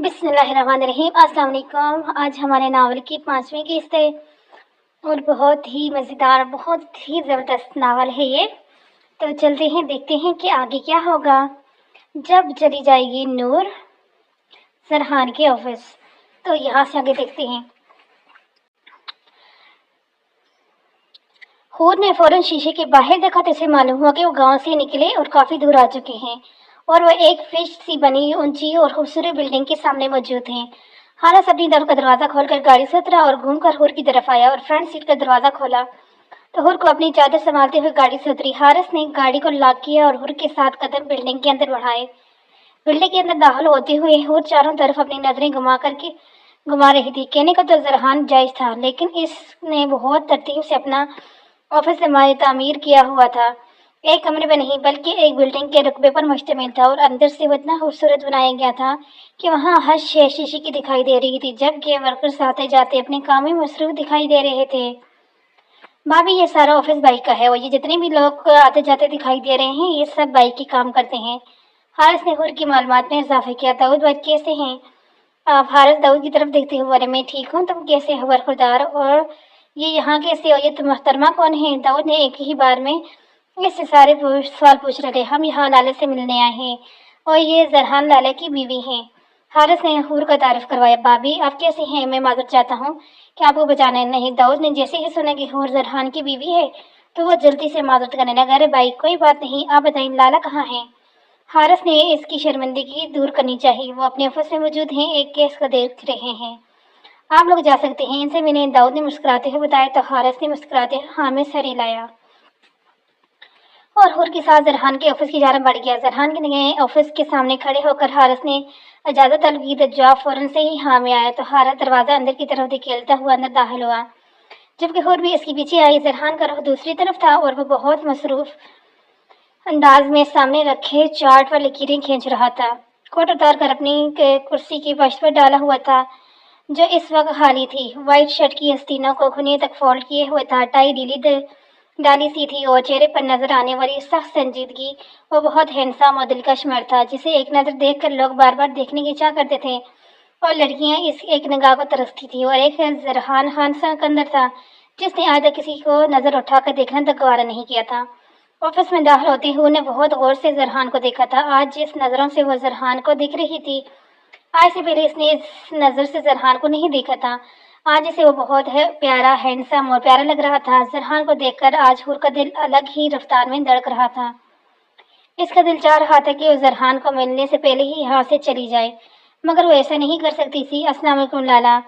بسم اللہ الرحمن الرحیم۔ السلام علیکم۔ آج ہمارے ناول کی 5ویں قسط ہے اور بہت ہی مزیدار، بہت ہی زبردست ناول ہے یہ۔ تو چلتے ہیں، دیکھتے ہیں کہ آگے کیا ہوگا۔ جب چلی جائے گی نور سرحان کے آفس، تو یہاں سے آگے دیکھتے ہیں۔ حور نے فوراً شیشے کے باہر دیکھا تو اسے معلوم ہوا کہ وہ گاؤں سے نکلے اور کافی دور آ چکے ہیں، اور وہ ایک فش سی بنی اونچی اور خوبصورت بلڈنگ کے سامنے موجود ہیں۔ حارث اپنی در کا دروازہ کھول کر گاڑی سے اترا اور گھوم کر حور کی طرف آیا اور فرنٹ سیٹ کا دروازہ کھولا تو حور کو اپنی چادر سنبھالتے ہوئے گاڑی سے اتری۔ حارث نے گاڑی کو لاک کیا اور حور کے ساتھ قدم بلڈنگ کے اندر بڑھائے۔ بلڈنگ کے اندر داخل ہوتے ہوئے حور چاروں طرف اپنی نظریں گھما رہی تھی۔ کہنے کا تو زرحان جائز تھا، لیکن اس نے بہت ترتیب سے اپنا آفس تعمیر کیا ہوا تھا، ایک کمرے میں نہیں بلکہ ایک بلڈنگ کے رقبے پر مشتمل تھا، اور اندر سے وہ اتنا خوبصورت بنایا گیا تھا کہ وہاں ہر شے شیشے کی دکھائی دے رہی تھی، جبکہ ورکرز آتے جاتے اپنے کام میں مصروف دکھائی دے رہے تھے۔ بھابی، یہ سارا آفس بائک کا ہے، اور یہ جتنے بھی لوگ آتے جاتے دکھائی دے رہے ہیں یہ سب بائک کے کام کرتے ہیں۔ حارث نے حور کی معلومات میں اضافہ کیا۔ داؤد بھائی کیسے ہیں آپ؟ حارث داؤد کی طرف دیکھتے ہوئے بولے، میں ٹھیک ہوں، تم کیسے ہو برخوردار؟ اور یہ یہاں کیسے ہو؟ یہ محترمہ کون ہے؟ داؤد نے ایک ہی بار میں اس سے سارے سوال پوچھ رہے تھے۔ ہم یہاں لالے سے ملنے آئے ہیں، اور یہ زرحان لالے کی بیوی ہیں۔ حارث نے حور کا تعارف کروایا۔ بھابی، آپ کیسے ہیں؟ میں معذرت چاہتا ہوں کہ آپ کو بچانا نہیں۔ داؤد نے جیسے ہی سنا کہ حور زرحان کی بیوی ہے تو وہ جلدی سے معذرت کرنے لگا۔ ارے بھائی، کوئی بات نہیں، آپ بتائیں لالا کہاں ہیں؟ حارث نے اس کی شرمندگی دور کرنی چاہیے، وہ اپنے آفس میں موجود ہیں، ایک کیس کو دیکھ رہے ہیں، آپ لوگ جا سکتے ہیں ان سے ملیں۔ داؤد نے مسکراتے ہوئے بتایا تو حارث نے مسکراتے ہوئے ہاں میں سر ہلایا، اور حور کے ساتھ زرحان کے آفس کی جانب بڑھ گیا۔ زرحان کے نئے آفس کے سامنے کھڑے ہو کر حارث نے اجازت طلب کی تو جواب فوراً سے ہی ہاں میں آیا، تو حارث دروازہ اندر کی طرف دھکیلتا ہوا اندر داخل ہوا، جبکہ حور بھی اس کے پیچھے آئی۔ زرحان کا رخ دوسری طرف تھا اور وہ بہت مصروف انداز میں سامنے رکھے چارٹ پر لکیریں کھینچ رہا تھا، کوٹ اتار کر اپنی کرسی کی فرش پر ڈالا ہوا تھا جو اس وقت خالی تھی۔ وائٹ شرٹ کی آستینوں کو گھنیوں تک فولڈ کیے ہوئے تھا، ٹائی ڈالی سی تھی، اور چہرے پر نظر آنے والی سخت سنجیدگی۔ وہ بہت ہینڈسم اور دلکش مرد تھا جسے ایک نظر دیکھ کر لوگ بار بار دیکھنے کی چاہ کرتے تھے، اور لڑکیاں اس ایک نگاہ کو ترستی تھی۔ اور ایک زرحان خان سکندر تھا جس نے آج تک کسی کو نظر اٹھا کر دیکھنا تک گوارا نہیں کیا تھا۔ آفس میں داخل ہوتے ہوئے نے بہت غور سے زرحان کو دیکھا تھا۔ آج جس نظروں سے وہ زرحان کو دیکھ رہی تھی، آج سے پہلے اس نے اس نظر سے زرحان کو نہیں دیکھا تھا۔ آج اسے وہ بہت پیارا، ہینڈسم اور پیارا لگ رہا تھا۔ زرحان کو دیکھ کر آج حور کا دل الگ ہی رفتار میں دھڑک رہا تھا۔ اس کا دل چاہ رہا تھا کہ وہ زرحان کو ملنے سے پہلے ہی یہاں سے چلی جائے، مگر وہ ایسا نہیں کر سکتی تھی۔ السلام علیکم لالا۔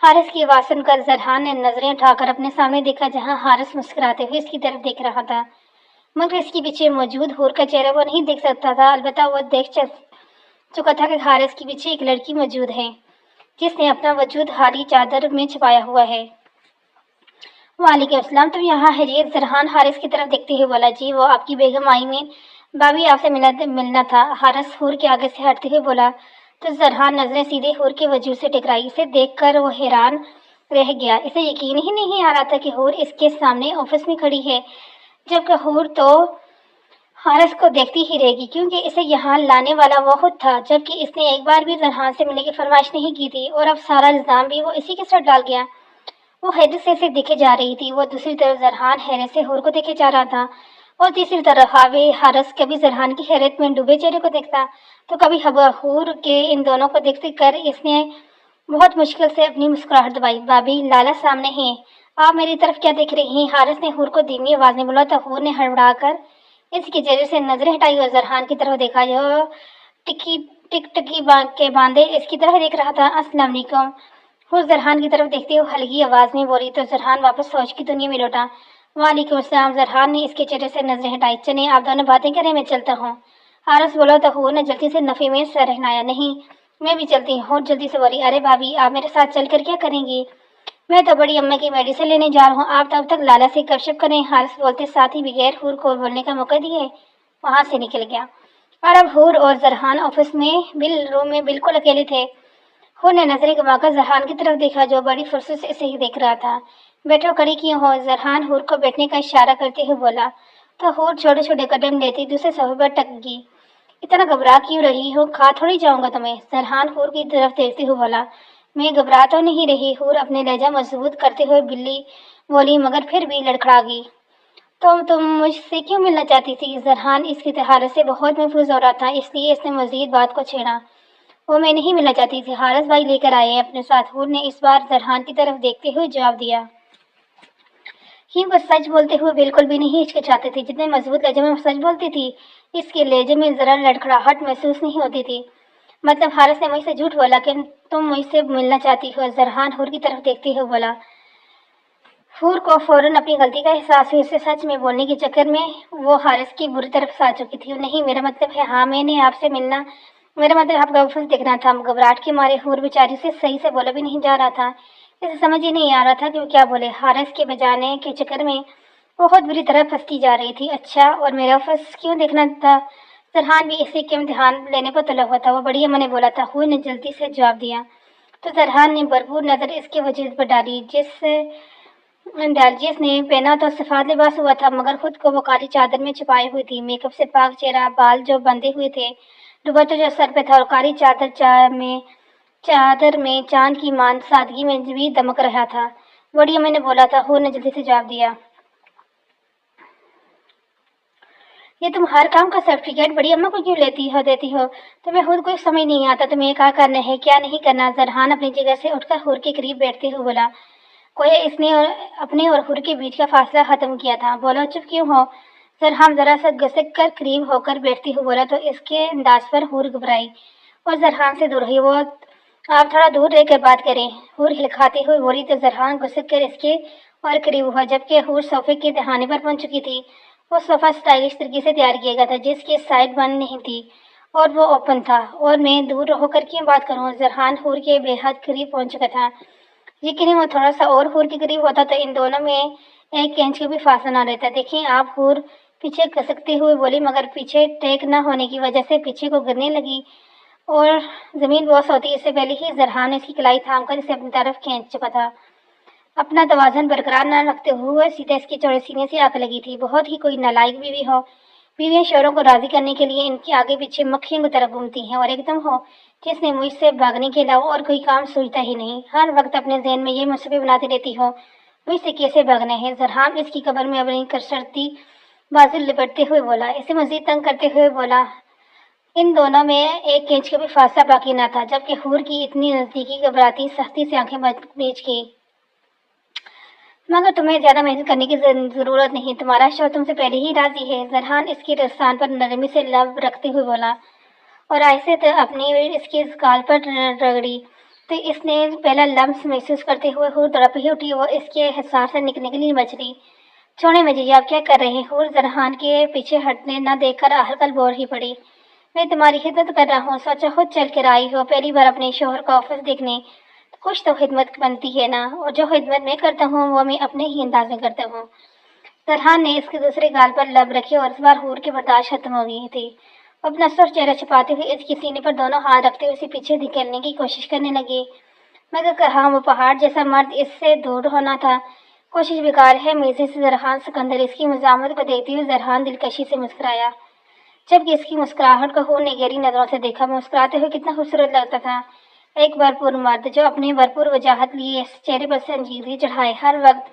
حارث کی آواز سن کر زرحان نے نظریں اٹھا کر اپنے سامنے دیکھا، جہاں حارث مسکراتے ہوئے اس کی طرف دیکھ رہا تھا، مگر اس کے پیچھے موجود حور کا چہرہ وہ نہیں دیکھ سکتا تھا۔ البتہ وہ دیکھ چکا تھا کہ حارث کے پیچھے ایک لڑکی موجود ہے جس نے اپنا وجود حالی چادر میں چھپایا ہوا ہے۔ وعلیکم السلام، تم یہاں خیریت؟ زرحان حارث کی طرف دیکھتے ہوئے بولا، جی وہ آپ کی بیگم آئی میں بھابی آپ سے ملنا تھا۔ حارث حور کے آگے سے ہٹتے ہوئے بولا تو زرحان نظریں سیدھے حور کے وجود سے ٹکرائی۔ اسے دیکھ کر وہ حیران رہ گیا، اسے یقین ہی نہیں آ رہا تھا کہ حور اس کے سامنے آفس میں کھڑی ہے، جبکہ حور تو حارث کو دیکھتی ہی رہ گی کیونکہ اسے یہاں لانے والا وہ خود تھا، جبکہ اس نے ایک بار بھی زرحان سے ملنے کی فرمائش نہیں کی تھی، اور اب سارا الزام بھی وہ اسی کے سر ڈال گیا۔ وہ حیرت سے اسے دیکھے جا رہی تھی، وہ دوسری طرف زرحان حیرت سے حور کو دیکھے جا رہا تھا، اور تیسری طرف حارث کبھی زرحان کی حیرت میں ڈوبے چہرے کو دیکھتا تو کبھی حور کے ان دونوں کو دیکھ کر اس نے بہت مشکل سے اپنی مسکراہٹ دبائی۔ بھابی، لالا سامنے ہیں، آپ میری طرف کیا دیکھ رہی ہیں؟ حارث نے حور کو دھیمی آواز میں بولا تو حور نے ہڑبڑا کر اس کے چہرے سے نظریں ہٹائی اور زرحان کی طرف دیکھا جو ٹکی کے باندھے اس کی طرف دیکھ رہا تھا۔ السلام علیکم، حور زرحان کی طرف دیکھتے ہوئے ہلکی آواز میں بولی تو زرحان واپس سوچ کی دنیا میں لوٹا۔ وعلیکم السلام، زرحان نے اس کے چہرے سے نظریں ہٹائی۔ چلیں آپ دونوں باتیں کریں، میں چلتا ہوں۔ حارث بولا تو حور نے جلدی سے نفی میں سر ہلایا، نہیں میں بھی چلتی ہوں۔ حور جلدی سے بولی، ارے بھابی آپ میرے ساتھ چل کر کیا کریں گی؟ میں تو بڑی اماں کی میڈیسن لینے جا رہا ہوں، آپ تب تک لالا سے گپ شپ کریں۔ حارث بولتے ساتھ ہی بغیر حور کو بولنے کا موقع دیے وہاں سے نکل گیا، اور اب حور اور زرحان آفس میں روم میں بالکل اکیلے تھے۔ حور نے نظریں گھما کر زرحان کی طرف دیکھا جو بڑی فرصت سے اسے ہی دیکھ رہا تھا۔ بیٹھو، کھڑی کیوں ہو؟ زرحان حور کو بیٹھنے کا اشارہ کرتے ہوئے بولا تو حور چھوٹے چھوٹے قدم لیتی دوسرے صفحے پر ٹک گئی۔ اتنا گھبرا کیوں رہی ہو؟ کھا تھوڑی جاؤں گا تمہیں، زرحان حور کی طرف دیکھتے ہوئے بولا۔ میں گھبرا تو نہیں رہی، حور اپنے لہجہ مضبوط کرتے ہوئے بلی بولی، مگر پھر بھی لڑکھڑا گئی۔ تم مجھ سے کیوں ملنا چاہتی تھی؟ زرحان اس کی حالت سے بہت محفوظ ہو رہا تھا، اس لیے اس نے مزید بات کو چھیڑا۔ وہ میں نہیں ملنا چاہتی تھی، حارث بھائی لے کر آئے ہیں اپنے ساتھ، حور نے اس بار زرحان کی طرف دیکھتے ہوئے جواب دیا۔ وہ سچ بولتے ہوئے بالکل بھی نہیں ہچکچاتے تھے، جتنے مضبوط لہجے میں وہ سچ بولتی تھی، اس کے لہجے میں ذرا لڑکھڑاہٹ محسوس نہیں ہوتی تھی۔ مطلب حارث نے مجھ سے جھوٹ بولا کہ تم مجھ سے ملنا چاہتی ہو؟ زرحان حور کی طرف دیکھتے ہوئے بولا۔ حور کو فوراً اپنی غلطی کا احساس ہوئی، اسے سچ میں بولنے کے چکر میں وہ حارث کی بری طرف آ چکی تھی۔ نہیں، میرا مطلب ہے، ہاں میں نے آپ سے ملنا، میرا مطلب آپ کا آفس دیکھنا تھا۔ گھبراہٹ کے مارے حور بیچاری سے صحیح سے بولا بھی نہیں جا رہا تھا، اسے سمجھ ہی نہیں آ رہا تھا کہ وہ کیا بولے۔ حارث کے بجانے کے چکر میں بہت بری طرح پھنستی جا رہی تھی۔ اچھا، اور میرا آفس کیوں دیکھنا تھا؟ زرحان بھی اسی کے امتحان لینے کو تلا ہوا تھا، وہ بڑی اماں نے بولا تھا، حور نے جلدی سے جواب دیا۔ تو زرحان نے بھرپور نظر اس کے وجود پر ڈالی، جس نے پہنا تو صفات لباس ہوا تھا، مگر خود کو وہ کالی چادر میں چھپائے ہوئی تھی۔ میک اپ سے پاک چہرہ، بال جو بندھے ہوئے تھے، دوپٹہ جو سر پہ تھا، اور کالی چادر میں چاند کی مان سادگی میں بھی دمک رہا تھا۔ بڑی اماں نے بولا تھا، حور نے جلدی سے جواب دیا۔ یہ تم ہر کام کا سرٹیفکیٹ بڑی اماں کو کیوں دیتی ہو؟ تمہیں خود کوئی سمجھ نہیں آتا، تمہیں کیا کرنا ہے کیا نہیں کرنا؟ زرحان اپنی جگہ سے اٹھ کر حور کے قریب بیٹھتے ہوئے بولا۔ گویا اس نے اپنے اور حور کے بیچ کا فاصلہ ختم کیا تھا۔ بولو، چپ کیوں ہو؟ زرحان ذرا سا گھسک کر قریب ہو کر بیٹھتے ہوئے بولا، تو اس کے انداز پر حور گھبرائی اور زرحان سے دور ہوئی۔ وہ آپ تھوڑا دور رہ کر بات کریں، حور ہلکھاتے ہوئے بولی، تو زرحان گھسک کر اس کے اور قریب ہوا، جبکہ حور صوفے کے دہانے پر پہنچ چکی تھی۔ وہ صوفہ اسٹائلش طریقے سے تیار کیا گیا تھا، جس کی سائڈ بند نہیں تھی اور وہ اوپن تھا، اور میں دور ہو کر کیوں بات کروں؟ زرحان حور کے بے حد قریب پہنچ چکا تھا، یقیناً وہ تھوڑا سا اور حور کے قریب ہوتا تو ان دونوں میں 1 انچ کا بھی فاصلہ نہ رہتا۔ دیکھیں آپ، حور پیچھے کھسکتے ہوئے بولی، مگر پیچھے ٹیک نہ ہونے کی وجہ سے پیچھے کو گرنے لگی اور زمین بوس ہوتی، اس سے پہلے ہی زرحان نے اس کی کلائی تھام کر اسے اپنی طرف کھینچ چکا تھا۔ اپنا توازن برقرار نہ رکھتے ہوئے سیدھا اس کے چوڑے سینے سے آنکھ لگی تھی۔ بہت ہی کوئی نالائق بیوی ہو، بیویاں شوہروں کو راضی کرنے کے لیے ان کے آگے پیچھے مکھیوں کی طرح گھومتی ہیں، اور ایک دم ہو جس نے مجھ سے بھاگنے کے علاوہ اور کوئی کام سوچتا ہی نہیں، ہر وقت اپنے ذہن میں یہ منصوبے بناتی رہتی ہو مجھ سے کیسے بھاگنا ہے۔ زرحان اس کی قبر میں اپنی کسرتی بازو لپٹتے ہوئے بولا، اسے مزید تنگ کرتے ہوئے بولا۔ ان دونوں میں 1 انچ کا بھی فاصلہ باقی نہ تھا، جبکہ حور کی اتنی نزدیکی گھبراتی سختی سے آنکھیں بیچ گئی۔ مگر تمہیں زیادہ محنت کرنے کی ضرورت نہیں، تمہارا شوہر تم سے پہلے ہی راضی ہے۔ زرحان اس کے رخسار پر نرمی سے لب رکھتے ہوئے بولا، اور آہستہ سے اپنی اس کے گال پر رگڑی، تو اس نے پہلا لمس محسوس کرتے ہوئے حور تڑپ ہی اٹھی، وہ اس کے حصار سے نکلنے کے لیے بچ رہی۔ چھوڑیں مجھے، آپ کیا کر رہے ہیں؟ حور زرحان کے پیچھے ہٹنے نہ دیکھ کر ہلکا بول ہی پڑی۔ میں تمہاری خدمت کر رہا ہوں، سوچا خود چل کر آئی ہو پہلی بار اپنے شوہر کا آفس دیکھنے، کچھ تو خدمت بنتی ہے نا، اور جو خدمت میں کرتا ہوں وہ میں اپنے ہی انداز میں کرتا ہوں۔ زرحان نے اس کے دوسرے گال پر لب رکھی اور اس بار حور کی برداشت ختم ہو گئی تھی۔ اپنا سرخ چہرہ چھپاتے ہوئے اس کے سینے پر دونوں ہاتھ رکھتے ہوئے اسے پیچھے دھکیلنے کی کوشش کرنے لگی، مگر کہاں، وہ پہاڑ جیسا مرد اس سے دور ہونا تھا۔ کوشش بیکار ہے، میزے سے زرحان سکندر اس کی مزاحمت کو دیکھتے ہوئے زرحان دلکشی سے مسکرایا، جبکہ اس کی مسکراہٹ کو حور نے گہری نظروں سے دیکھا۔ مسکراتے ہوئے کتنا خوبصورت لگتا تھا ایک بھرپور مرد، جو اپنے بھرپور وجاہت لیے چہرے پر سنجیدگی چڑھائے ہر وقت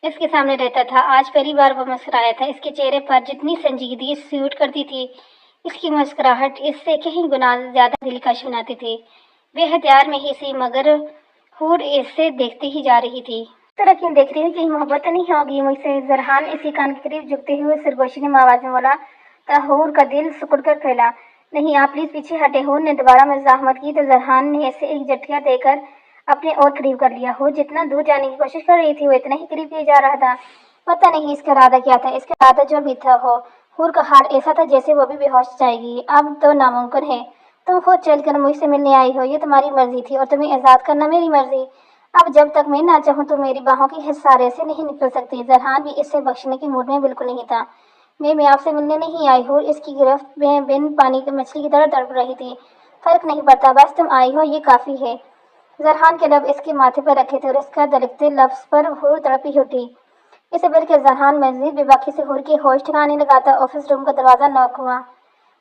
اس کے سامنے رہتا تھا۔ آج پہلی بار وہ مسکرایا تھا، اس کے چہرے پر جتنی سنجیدگی سیوٹ کرتی تھی، اس کی مسکراہٹ اس سے کہیں گنا زیادہ دلکش بناتی تھی۔ بے ہتھیار میں ہی سی، مگر حور اسے دیکھتی ہی جا رہی تھی۔ اس طرح کیوں دیکھ رہی ہے؟ کہیں محبت تو نہیں ہوگی مجھ سے؟ زرحان اسی کان کے قریب جھکتے ہوئے سرگوشی نے آواز میں بولا، تو حور کا دل سکڑ کر پھیلا۔ نہیں، آپ پلیز پیچھے ہٹیں۔ حور نے دوبارہ مزاحمت کی، تو زرحان نے اسے ایک جھٹکا دے کر اپنے اور قریب کر لیا۔ حور جتنا دور جانے کی کوشش کر رہی تھی، وہ اتنا ہی قریب کیے جا رہا تھا۔ پتہ نہیں اس کا ارادہ کیا تھا، اس کا ارادہ جو بھی تھا ہو، حور کا حال ایسا تھا جیسے وہ بھی بے ہوش جائے گی۔ اب تو ناممکن ہے، تم خود چل کر مجھ سے ملنے آئی ہو، یہ تمہاری مرضی تھی، اور تمہیں آزاد کرنا میری مرضی۔ اب جب تک میں نہ چاہوں تو میری باہوں کی حصارے سے نہیں نکل سکتی۔ زرحان بھی اس سے بخشنے کے موڈ میں بالکل نہیں تھا۔ میں آپ سے ملنے نہیں آئی ہوں، اس کی گرفت میں بن پانی کی مچھلی کی طرح تڑپ رہی تھی۔ فرق نہیں پڑتا، بس تم آئی ہو یہ کافی ہے۔ زرحان کے لب اس کے ماتھے پر رکھے تھے اور اس کا دلکتے لفظ پر حور تڑپی اٹھی۔ اس سے پہلے کہ زرحان مزید بے باکی سے حور کی ہوش ٹھکانے لگا تھا، آفس روم کا دروازہ نوک ہوا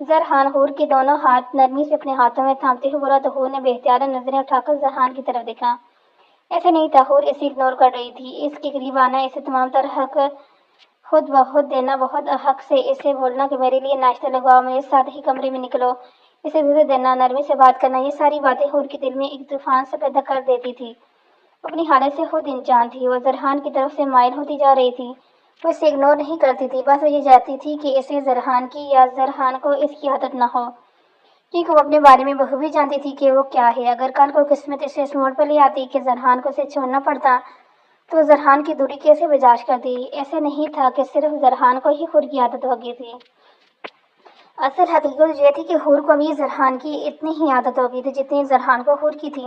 زرحان حور کے دونوں ہاتھ نرمی سے اپنے ہاتھوں میں تھامتے ہوئے بولا تو حور نے بے اختیار نظریں اٹھا کر زرحان کی طرف دیکھا۔ ایسے نہیں تھا، حور اسے اگنور کر رہی تھی۔ اس کے قریب آنا، اسے تمام تر حق خود بخود دینا، بہت حق سے اسے بولنا کہ میرے لیے ناشتہ لگواؤ، میرے ساتھ ہی کمرے میں نکلو، اسے وزٹ دینا، نرمی سے بات کرنا، یہ ساری باتیں حور کے دل میں ایک طوفان سا پیدا کر دیتی تھی۔ اپنی حالت سے خود انجان تھی، وہ زرحان کی طرف سے مائل ہوتی جا رہی تھی۔ وہ اسے اگنور نہیں کرتی تھی، بس وہ یہ چاہتی تھی کہ اسے زرحان کی یا زرحان کو اس کی عادت نہ ہو، کیونکہ وہ اپنے بارے میں بخوبی جانتی تھی کہ وہ کیا ہے۔ اگر کل کو قسمت اسے اس موڑ پر لے آتی کہ زرحان کو اسے چھوڑنا پڑتا تو زرحان کی دوری کیسے برداشت کرتی؟ ایسے نہیں تھا کہ صرف زرحان کو ہی حور کی عادت ہو گئی تھی، اصل حقیقت یہ تھی کہ حور کو بھی زرحان کی اتنی ہی عادت ہو گئی تھی جتنی زرحان کو حور کی تھی،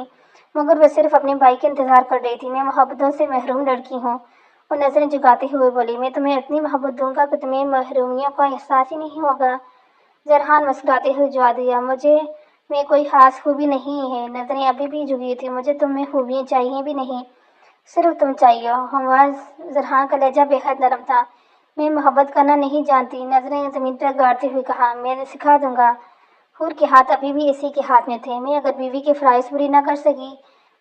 مگر وہ صرف اپنے بھائی کا انتظار کر رہی تھی۔ میں محبتوں سے محروم لڑکی ہوں، وہ نظریں جھکاتے ہوئے بولی، میں تمہیں اتنی محبت دوں گا کہ تمہیں محرومیوں کا احساس ہی نہیں ہوگا۔ زرحان مسکراتے ہوئے جواب دیا، مجھے میں کوئی خاص خوبی نہیں ہے۔ نظریں ابھی بھی جھکی تھیں، مجھے تم میں خوبیاں چاہیے بھی نہیں، صرف تم چاہیے ہو۔ ہموار زرحان کا لہجہ بے حد نرم تھا، میں محبت کرنا نہیں جانتی، نظریں زمین پر گاڑتے ہوئے کہا، میں سکھا دوں گا۔ حور کے ہاتھ ابھی بھی اسی کے ہاتھ میں تھے۔ میں اگر بیوی کی فرائض پوری نہ کر سکی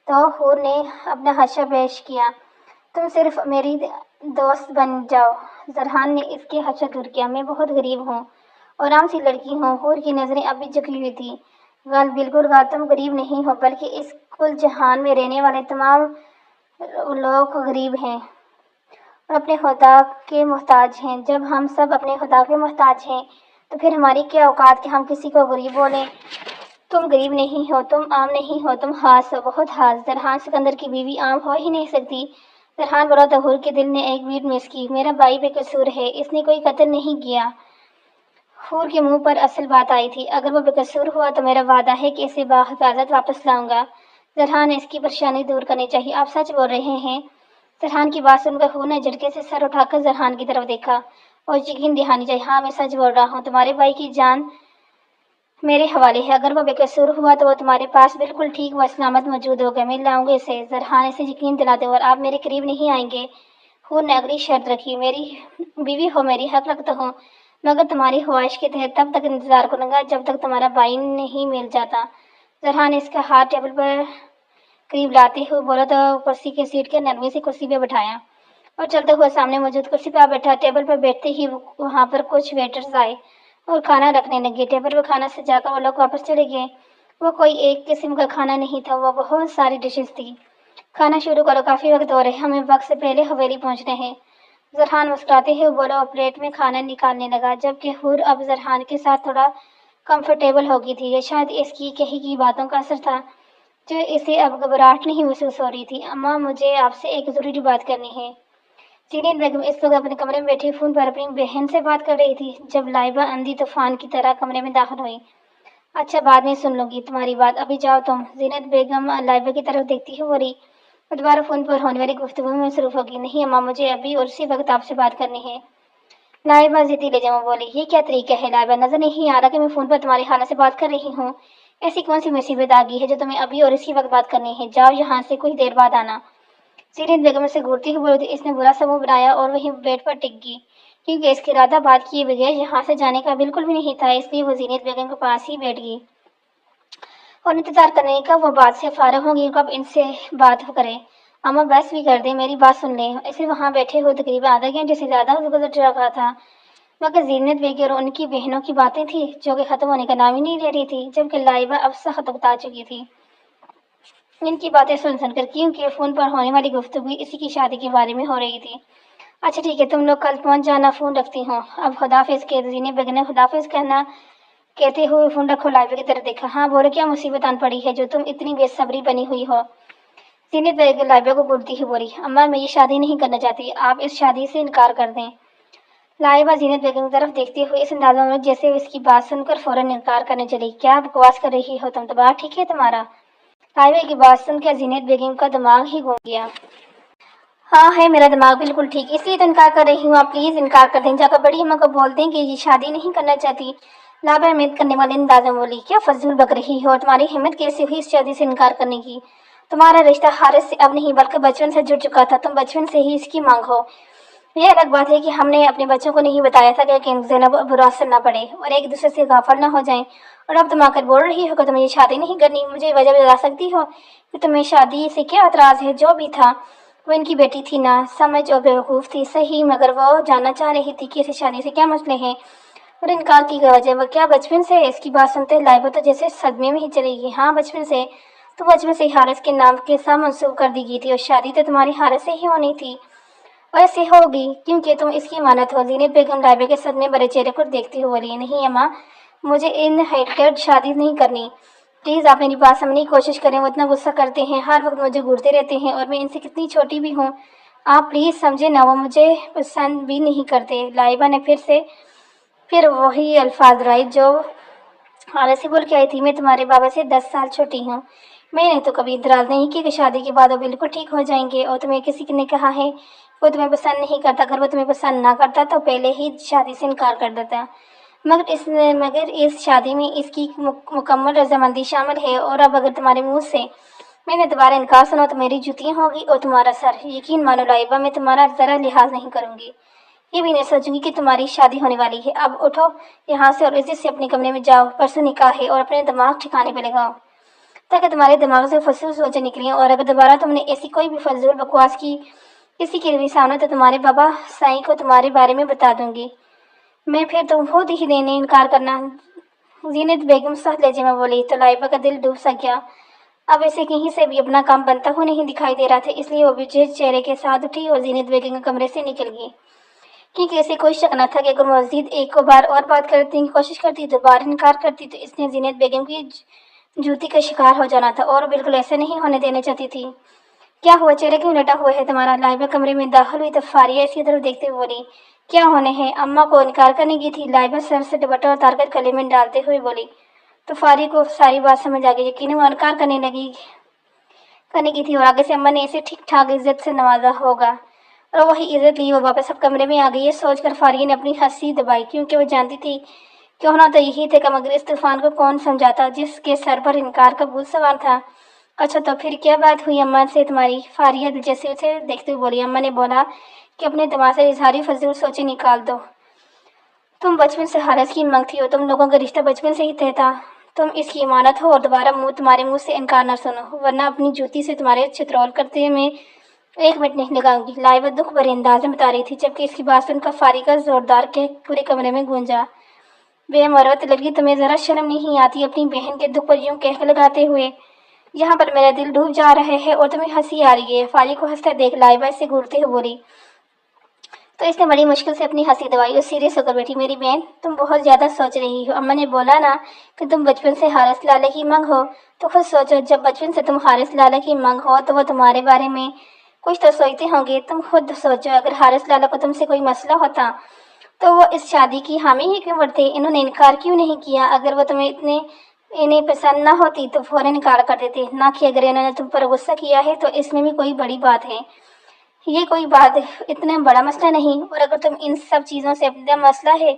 تو حور نے اپنا خدشہ پیش کیا، تم صرف میری دوست بن جاؤ۔ زرحان نے اس کے خدشہ دور کیا، میں بہت غریب ہوں اور عام سی لڑکی ہوں۔ حور کی نظریں اب بھی جھکی ہوئی تھیں۔ بالکل غلط، تم غریب نہیں ہو، بلکہ اس کل جہان میں رہنے والے تمام لوگ غریب ہیں اور اپنے خدا کے محتاج ہیں۔ جب ہم سب اپنے خدا کے محتاج ہیں تو پھر ہماری کیا اوقات کہ ہم کسی کو غریب بولیں؟ تم غریب نہیں ہو، تم عام نہیں ہو، تم خاص ہو، بہت خاص۔ زرحان سکندر کی بیوی عام ہو ہی نہیں سکتی۔ زرحان بولا تو حور کے دل نے ایک بیٹ مس کی، میرا بھائی بے قصور ہے، اس نے کوئی قتل نہیں کیا۔ حور کے منہ پر اصل بات آئی تھی، اگر وہ بے قصور ہوا تو میرا وعدہ ہے کہ اسے بحفاظت واپس لاؤں گا۔ زرحان نے اس کی پریشانی دور کرنی چاہیے، آپ سچ بول رہے ہیں؟ زرحان کی بات سن کر حور نے جھٹکے سے سر اٹھا کر زرحان کی طرف دیکھا اور یقین دہانی چاہیے، ہاں میں سچ بول رہا ہوں، تمہارے بھائی کی جان میرے حوالے ہے، اگر وہ بے قصور ہوا تو وہ تمہارے پاس بالکل ٹھیک و سلامت موجود ہوگا، میں لاؤں گا اسے۔ زرحان اسے یقین دلاتے اور آپ میرے قریب نہیں آئیں گے؟ حور نے اگلی شرط رکھی، میری بیوی ہو، میری حق رکھتا ہوں، مگر تمہاری خواہش کے تحت تب تک انتظار کروں گا جب تک تمہارا بھائی نہیں مل جاتا۔ زرحان نے اس کا ہاتھ ٹیبل پر قریب لاتے ہوئے بولا تو کرسی کے سیٹ کے نرمی سے کرسی پہ بٹھایا اور چلتے ہوئے سامنے موجود کرسی پہ بیٹھا۔ ٹیبل پر بیٹھتے ہی وہاں پر کچھ ویٹرز آئے اور کھانا رکھنے لگے۔ ٹیبل پر کھانا سجا کر وہ لوگ واپس چلے گئے۔ وہ کوئی ایک قسم کا کھانا نہیں تھا، وہ بہت ساری ڈشز تھی۔ کھانا شروع کرو، کافی وقت ہو رہے، ہمیں وقت سے پہلے حویلی پہنچنا ہے۔ زرحان مسکراتے ہوئے بولا اور پلیٹ میں کھانا نکالنے لگا، جبکہ حور اب زرحان کے ساتھ تھوڑا کمفرٹیبل ہو گئی تھی۔ یہ شاید اس کی کہی کی باتوں کا اثر تھا جو اسے اب گھبراہٹ نہیں محسوس ہو رہی تھی۔ اماں، مجھے آپ سے ایک ضروری بات کرنی ہے۔ زینت بیگم اس وقت اپنے کمرے میں بیٹھی فون پر اپنی بہن سے بات کر رہی تھی جب لائبہ اندھی طوفان کی طرح کمرے میں داخل ہوئی۔ اچھا، بعد میں سن لوں گی تمہاری بات، ابھی جاؤ تم۔ زینت بیگم لائبہ کی طرف دیکھتی ہوئی بولی اور دوبارہ فون پر ہونے والی گفتگو میں مصروف ہوگی۔ نہیں اماں، مجھے ابھی اور اسی وقت آپ سے بات کرنی ہے۔ لائبہ ضدی لہجے میں بولی، یہ کیا طریقہ ہے لائبہ؟ نظر نہیں آ رہا کہ میں فون پر تمہاری خالہ سے بات کر رہی ہوں؟ ایسی کون سی مصیبت آ گئی ہے جو تمہیں ابھی اور اسی وقت بات کرنی ہے؟ جاؤ یہاں سے، کچھ دیر بعد آنا۔ زینت بیگم سے گھورتی ہوئی بولی۔ اس نے برا سا منہ بنایا اور وہیں بیڈ پر ٹک گئی، کیونکہ اس کا ارادہ بات کیے بغیر یہاں سے جانے کا بالکل بھی نہیں تھا، اس لیے وہ زینت بیگم کے پاس ہی بیٹھ گئی اور انتظار کرنے کا وہ بات سے فارغ ہوں گی کب ان سے بات کریں۔ اماں بس بھی کر دیں، میری بات سن لیں۔ اسے وہاں بیٹھے ہوئے تقریباً آدھا گھنٹے سے زیادہ گزر چکا تھا، مگر زینت بیگم اور ان کی بہنوں کی باتیں تھیں جو کہ ختم ہونے کا نام ہی نہیں لے رہی تھی، جبکہ لائبہ اب سخت اکتا چکی تھی ان کی باتیں سن کر، کیونکہ فون پر ہونے والی گفتگو اسی کی شادی کے بارے میں ہو رہی تھی۔ اچھا ٹھیک ہے، تم لوگ کل پہنچ جانا، فون رکھتی ہوں۔ اب خداحافظ کے زینت بیگم نے خداحافظ کہتے ہوئے فون رکھو لائبہ کی طرف دیکھا۔ ہاں بولو، کیا مصیبت آن پڑی ہے جو تم اتنی بے صبری بنی ہوئی ہو؟ زینت بیگم لائبہ کو بولتی ہی بولی، اماں میں یہ شادی نہیں کرنا چاہتی، آپ اس شادی سے انکار کر دیں۔ لائبہ زینت بیگم کی طرف دیکھتے ہوئے اس انداز میں جیسے اس کی بات سن کر فوراً انکار کرنے چلی۔ کیا بکواس کر رہی ہو تم؟ دماغ ٹھیک ہے تمہارا؟ لائبہ کی بات سن کر زینت بیگم کا دماغ ہی گھوم گیا۔ ہاں ہے میرا دماغ بالکل ٹھیک، اس لیے تو انکار کر رہی ہوں، آپ پلیز انکار کر دیں، جا کر بڑی اماں کو بول دیں کہ یہ شادی نہیں کرنا چاہتی۔ لائبہ امید کرنے والے انداز میں بولی، کیا فضول بک رہی ہو؟ تمہاری ہمت کیسے ہوئی اس شادی سے انکار کرنے کی؟ تمہارا رشتہ حارث سے اب نہیں بلکہ بچپن سے جڑ چکا تھا، تم بچپن سے ہی اس کی مانگ ہو، یہ الگ بات ہے کہ ہم نے اپنے بچوں کو نہیں بتایا تھا کہ زینب برا اثر نہ پڑے اور ایک دوسرے سے غافل نہ ہو جائیں، اور اب تم آ کر بول رہی ہو کہ تمہیں شادی نہیں کرنی۔ مجھے وجہ بتا سکتی ہو کہ تمہیں شادی سے کیا اعتراض ہے؟ جو بھی تھا وہ ان کی بیٹی تھی، نا سمجھ اور بیوقوف تھی صحیح، مگر وہ جاننا چاہ رہی تھی کہ اسے شادی سے کیا مسئلے ہیں اور انکار کی وجہ وہ کیا۔ بچپن سے اس کی بات سنتے لائبہ تو جیسے صدمے میں ہی چلی گئی۔ ہاں بچپن سے، تو بچپن سے حارث کے نام کے ساتھ منسوخ کر دی گئی تھی، اور شادی تو تمہاری حارث سے ہی ہونی تھی، اور ایسے ہوگی کیونکہ تم اس کی امانت ہو۔ زینب بیگم لائبہ کے صدمے بڑے چہرے کو دیکھتے ہوئے بولی، نہیں اماں، مجھے ان ہیٹڈ شادی نہیں کرنی، پلیز آپ میری بات سمجھنے کی کوشش کریں۔ وہ اتنا غصہ کرتے ہیں، ہر وقت مجھے گھورتے رہتے ہیں، اور میں ان سے کتنی چھوٹی بھی ہوں، آپ پلیز سمجھے نا، وہ مجھے پسند بھی نہیں کرتے۔ لائبہ نے پھر وہی الفاظ دہرائے جو حارث سے بول کے آئی تھی، میں تمہارے بابا سے 10 سال چھوٹی ہوں، میں نے تو کبھی اعتراض نہیں کی کہ شادی کے بعد وہ بالکل ٹھیک ہو جائیں گے، اور تمہیں کسی نے کہا ہے وہ تمہیں پسند نہیں کرتا؟ اگر وہ تمہیں پسند نہ کرتا تو پہلے ہی شادی سے انکار کر دیتا، مگر اس شادی میں اس کی مکمل رضامندی شامل ہے، اور اب اگر تمہارے منہ سے میں نے دوبارہ انکار سنا تو میری جوتیاں ہوگی اور تمہارا سر۔ یقین مانو لائبہ، میں تمہارا ذرا لحاظ نہیں کروں گی، یہ بھی نہیں سوچوں گی کہ تمہاری شادی ہونے والی ہے۔ اب اٹھو یہاں سے اور عزت سے اپنے کمرے میں جاؤ، پرسوں نکاح ہے، اور اپنے دماغ ٹھکانے پہ لگاؤ تاکہ تمہارے دماغ سے فضول سوچیں نکلیں، اور اگر دوبارہ تم نے ایسی کوئی بھی فضول بکواس کی کسی کے بھی سامنے تو تمہارے بابا سائیں کو تمہارے بارے میں بتا دوں گی میں، پھر تم خود ہی دینے انکار کرنا۔ زینت بیگم سخت لہجے میں بولی تو لائبہ کا دل ڈوب سا گیا۔ اب اسے کہیں سے بھی اپنا کام بنتا ہوا نہیں دکھائی دے رہا تھا، اس لیے وہ بجھے چہرے کے ساتھ اٹھی اور زینت بیگم کے کمرے سے نکل گئی، کیونکہ اسے کوئی شک نہ تھا کہ اگر وہ مزید ایک بار اور بات کرنے کی کوشش کرتی تو بار انکار کرتی تو اس نے زینت بیگم کی جوتی کا شکار ہو جانا تھا، اور بالکل ایسا نہیں ہونے دینا چاہتی تھی۔ کیا ہوا؟ چہرہ کیوں لٹا ہوا ہے تمہارا؟ لائبہ کمرے میں داخل ہوئی تو فاریہ اسی طرف دیکھتے ہوئے بولی، کیا ہونے ہیں؟ اماں کو انکار کرنے کی تھی۔ لائبہ سر سے دوپٹہ اتار کر گلے میں ڈالتے ہوئے بولی تو فاریہ کو ساری بات سمجھ آ گئی، یقیناً وہ انکار کرنے کی تھی، اور آگے سے اماں نے اسے ٹھیک ٹھاک عزت سے نوازا ہوگا اور وہی عزت لی وہ واپس اب کمرے میں آ گئی۔ یہ سوچ کر فاریہ نے اپنی ہنسی دبائی، کیونکہ وہ جانتی تھی کہ ہونا تو یہی تھے کہ مگر اس طوفان کو کون سمجھاتا جس کے سر پر انکار کا بوجھ سوار تھا۔ اچھا تو پھر کیا بات ہوئی اماں سے تمہاری؟ فاریہ دلچسپی سے دیکھتے ہوئے بولی، اماں نے بولا کہ اپنے دماغ سے اظہاری فضول سوچیں نکال دو، تم بچپن سے حارث کی منگتی ہو، تم لوگوں کا رشتہ بچپن سے ہی طے تھا، تم اس کی امانت ہو، اور دوبارہ تمہارے منہ سے انکار نہ سنو ورنہ اپنی جوتی سے تمہارے چترول کرتے میں 1 منٹ نہیں لگاؤں گی۔ لائبہ دکھ بھرے انداز میں بتا رہی تھی، جبکہ اس کی بات سن کر فاریہ کا زوردار کہہ پورے کمرے میں گونجا، بے مروت لڑکی، تمہیں ذرا شرم نہیں آتی اپنی بہن کے دکھ پر یوں کہہ لگاتے ہوئے؟ یہاں پر میرا دل ڈوب جا رہا ہے اور تمہیں ہنسی آ رہی ہے۔ فاریہ کو ہنستا دیکھ لائبہ اس سے گھورتے ہوئے بولی تو اس نے بڑی مشکل سے اپنی ہنسی دبائی اور سیریس ہو کر بیٹھی، میری بہن تم بہت زیادہ سوچ رہی ہو، اماں نے بولا نا کہ تم بچپن سے حارث لالا کی منگ ہو، تو خود سوچو جب بچپن سے تم حارث لالا کی منگ ہو تو وہ تمہارے بارے میں کچھ تو سوچتے ہوں گے، تم خود سوچو اگر حارث لالا کو تم سے کوئی مسئلہ ہوتا تو وہ اس شادی کی حامی ہی کیوں بڑھتے، انہوں نے انکار کیوں نہیں کیا؟ اگر وہ انہیں پسند نہ ہوتی تو فوراً انکار کر دیتے، نہ کہ اگر انہوں نے تم پر غصہ کیا ہے تو اس میں بھی کوئی بڑی بات ہے، یہ کوئی بات اتنا بڑا مسئلہ نہیں، اور اگر تم ان سب چیزوں سے اپنا مسئلہ ہے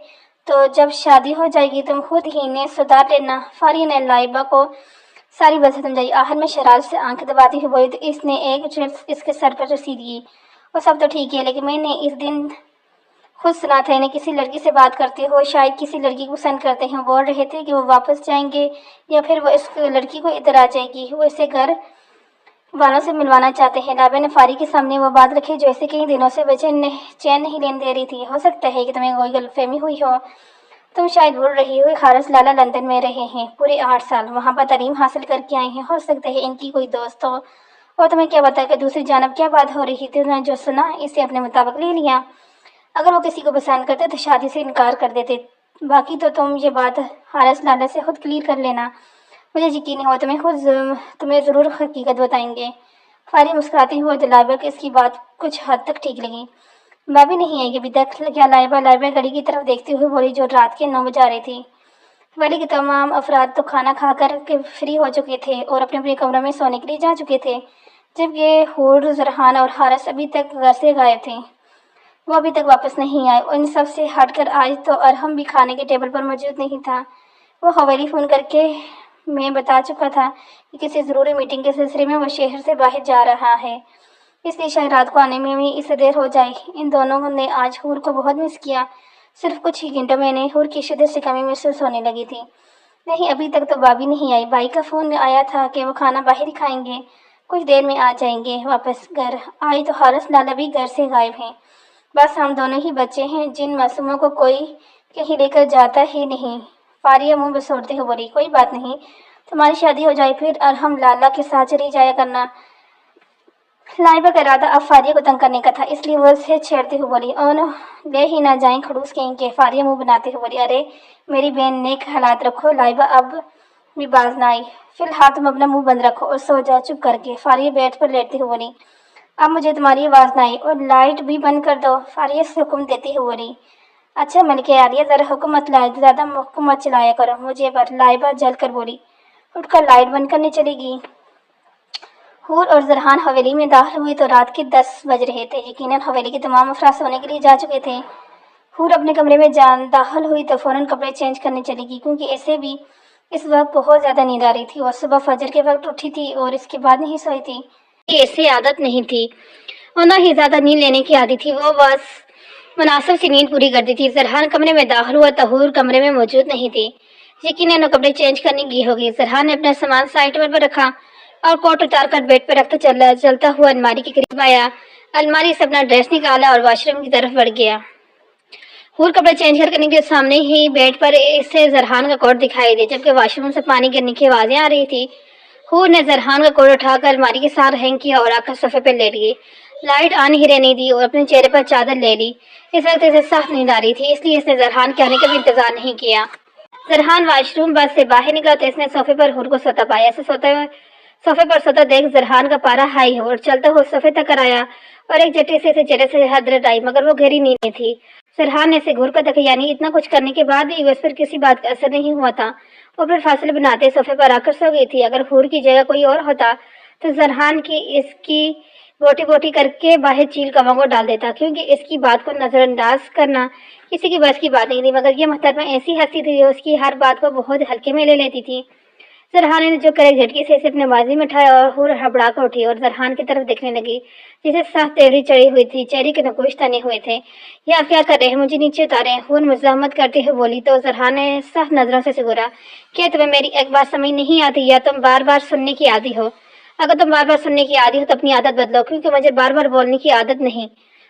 تو جب شادی ہو جائے گی تم خود ہی انہیں سدھار لینا۔ فاریہ نے لائبہ کو ساری بات سمجھائی، آخر میں شرارت سے آنکھ دباتی ہوئی بولی تو اس نے ایک چیٹ اس کے سر پر رسی دی، وہ سب تو ٹھیک ہے لیکن میں نے اس دن خود سنا تھا انہیں کسی لڑکی سے بات کرتے ہو، شاید کسی لڑکی کو پسند کرتے ہیں، بول رہے تھے کہ وہ واپس جائیں گے یا پھر وہ اس لڑکی کو ادھر آ جائے گی، وہ اسے گھر والوں سے ملوانا چاہتے ہیں۔ لائبہ نے فاریہ کے سامنے وہ بات رکھی جو اسے کئی دنوں سے چین نہیں لینے دے رہی تھی، ہو سکتا ہے کہ تمہیں کوئی غلط فہمی ہوئی ہو، تم شاید بھول رہی ہو حارث لالا لندن میں رہے ہیں پورے 8 سال، وہاں پر تعلیم حاصل کر کے آئے ہیں، ہو سکتا ہے ان کی کوئی دوست ہو، اور تمہیں کیا پتا کہ دوسری جانب کیا بات ہو رہی تھی، تم نے جو سنا اسے اپنے مطابق لے لیا، اگر وہ کسی کو پسند کرتے تو شادی سے انکار کر دیتے، باقی تو تم یہ بات حارث لالا سے خود کلیئر کر لینا، مجھے یقین ہو تمہیں ضرور حقیقت بتائیں گے۔ فاریہ مسکراتی ہوئے تو لائبہ کو اس کی بات کچھ حد تک ٹھیک لگی، بھابھی نہیں آئی ابھی تک کیا؟ لائبہ گھڑی کی طرف دیکھتے ہوئے بولی جو رات کے 9 بج رہے تھے، ولی کے تمام افراد تو کھانا کھا کر کے فری ہو چکے تھے اور اپنے اپنے کمروں میں سونے کے لیے جا چکے تھے، جبکہ حور، زرحان اور حارث ابھی تک گھر سے غائب تھے، وہ ابھی تک واپس نہیں آئے، ان سب سے ہٹ کر آج تو ارحم بھی کھانے کے ٹیبل پر موجود نہیں تھا، وہ حویلی فون کر کے میں بتا چکا تھا کہ کسی ضروری میٹنگ کے سلسلے میں وہ شہر سے باہر جا رہا ہے، اس لیے شاید رات کو آنے میں بھی اسے دیر ہو جائے۔ ان دونوں نے آج حور کو بہت مس کیا۔ صرف کچھ ہی گھنٹوں میں انہیں حور کی شدت سے کمی محسوس ہونے لگی تھی۔ نہیں، ابھی تک تو بھابھی نہیں آئی۔ بھائی کا فون آیا تھا کہ وہ کھانا باہر ہی کھائیں گے، کچھ دیر میں آ جائیں گے واپس۔ گھر آئی تو حارث لالا بھی گھر سے غائب ہیں۔ بس ہم دونوں ہی بچے ہیں، جن معصوموں کو کوئی کہیں لے کر جاتا ہی نہیں۔ فاریہ منہ بسوڑتے ہوئے بولی، کوئی بات نہیں، تمہاری شادی ہو جائے پھر اور ہم لالا کے ساتھ چلی جایا کرنا۔ لائبہ کا ارادہ اب فاریہ کو تنگ کرنے کا تھا، اس لیے وہ اسے چھیڑتے ہوئے بولی، لے ہی نہ جائیں خڑوس کہیں کے۔ فاریہ منہ بناتے ہوئے بولی، ارے میری بہن، نیک حالات رکھو۔ لائبہ اب بھی باز نہ آئی۔ فی الحال تم اپنا منہ بند رکھو اور سو جاؤ چپ کر کے۔ فاریہ بیڈ پر لیٹتے ہوئے بولی، اب مجھے تمہاری آواز نہ آئی، اور لائٹ بھی بند کر دو۔ فاریہ سے حکم دیتے ہوئے بولی، اچھا ملکہ عالیہ، ذرا حکم مت لایا، زیادہ حکم مت چلایا کرو مجھے پر۔ لائبہ جل کر بولی، اٹھ کر لائٹ بند کرنے چلے گی۔ حور اور زرحان حویلی میں داخل ہوئے تو رات کے 10 بج رہے تھے۔ یقیناً حویلی کے تمام افراد سونے کے لیے جا چکے تھے۔ حور اپنے کمرے میں داخل ہوئی تو فوراً کپڑے چینج کرنے چلی گئی، کیونکہ ایسے بھی اس وقت بہت زیادہ نیند آ رہی تھی۔ وہ صبح فجر کے وقت اٹھی تھی اور اس کے بعد نہیں سوئی تھی۔ ایسے عادت نہیں تھی اور نہ ہی زیادہ نیند لینے کی عادت تھی، وہ بس مناسب سی نیند پوری کرتی تھی۔ زرحان کمرے میں داخل ہوا تو حور کمرے میں موجود نہیں تھی۔ یقیناً وہ کپڑے چینج کرنے گئی ہوگی۔ زرحان نے اپنا سامان سائڈ ٹیبل پر رکھا اور کوٹ اتار کر بیڈ پر رکھتا چلتا ہوا الماری کے قریب آیا۔ الماری سے اپنا ڈریس نکالا اور واش روم کی طرف بڑھ گیا۔ حور کپڑے چینج کرنے کے سامنے ہی بیڈ پر اسے زرحان کا کوٹ دکھائی دیا، جبکہ واش روم سے پانی گرنے کی آوازیں آ رہی تھی۔ حور نے زرحان کا کوٹ اٹھا کر الماری کے ساتھ ہینگ کیا اور آ کر صوفے پر لیٹ گئی۔ لائٹ آن ہی رہنے دی اور اپنے چہرے پر چادر لے لی۔ اس وقت اسے سخت نیند آ رہی تھی، اس لیے اس نے زرحان کے آنے کا بھی انتظار نہیں کیا۔ زرحان واش روم بس سے باہر نکلا تو اس نے صوفے پر حور کو سوتا پایا۔ صوفے پر سوتا دیکھ زرحان کا پارا ہائی ہو اور چلتا ہوا صوفے تک کر آیا اور ایک جھٹکے سے اسے چہرے سے حضرت آئی، مگر وہ گہری نیند میں تھی۔ زرحان نے اسے گھور کر دیکھا، یعنی اتنا کچھ کرنے کے بعد بھی اس پر کسی بات کا اثر نہیں ہوا تھا۔ وہ پھر فاصلے بناتے صوفے پر آ کر سو گئی تھی۔ اگر حور کی جگہ کوئی اور ہوتا تو زرحان کی اس کی بوٹی بوٹی کر کے باہر چیل کواں کو ڈال دیتا، کیونکہ اس کی بات کو نظر انداز کرنا کسی کی بس کی بات نہیں تھی۔ مگر یہ محترمہ ایسی ہستی تھی جو اس کی ہر بات کو بہت ہلکے میں لے لیتی تھی۔ زرحان نے جو کر ایک جھٹکے سے اسے اپنے بازی میں اٹھایا اور حور ہڑبڑا کر اٹھی اور زرحان کی طرف دیکھنے لگی، جسے سخت تیوری چڑھی ہوئی تھی، چہرے کے نقوش تنے ہوئے تھے۔ یہ آپ کیا کر رہے ہیں؟ مجھے نیچے اتاریں۔ حور مزاحمت کرتے ہوئے بولی تو زرحان نے سخت نظروں سے گھورا، کیا تمہیں میری ایک بات سمجھ نہیں آتی یا تم بار بار سننے کی عادی ہو؟ اگر تم بار بار سننے کی عادی ہو تو اپنی عادت بدلو، کیونکہ مجھے بار بار بولنے کی عادت نہیں،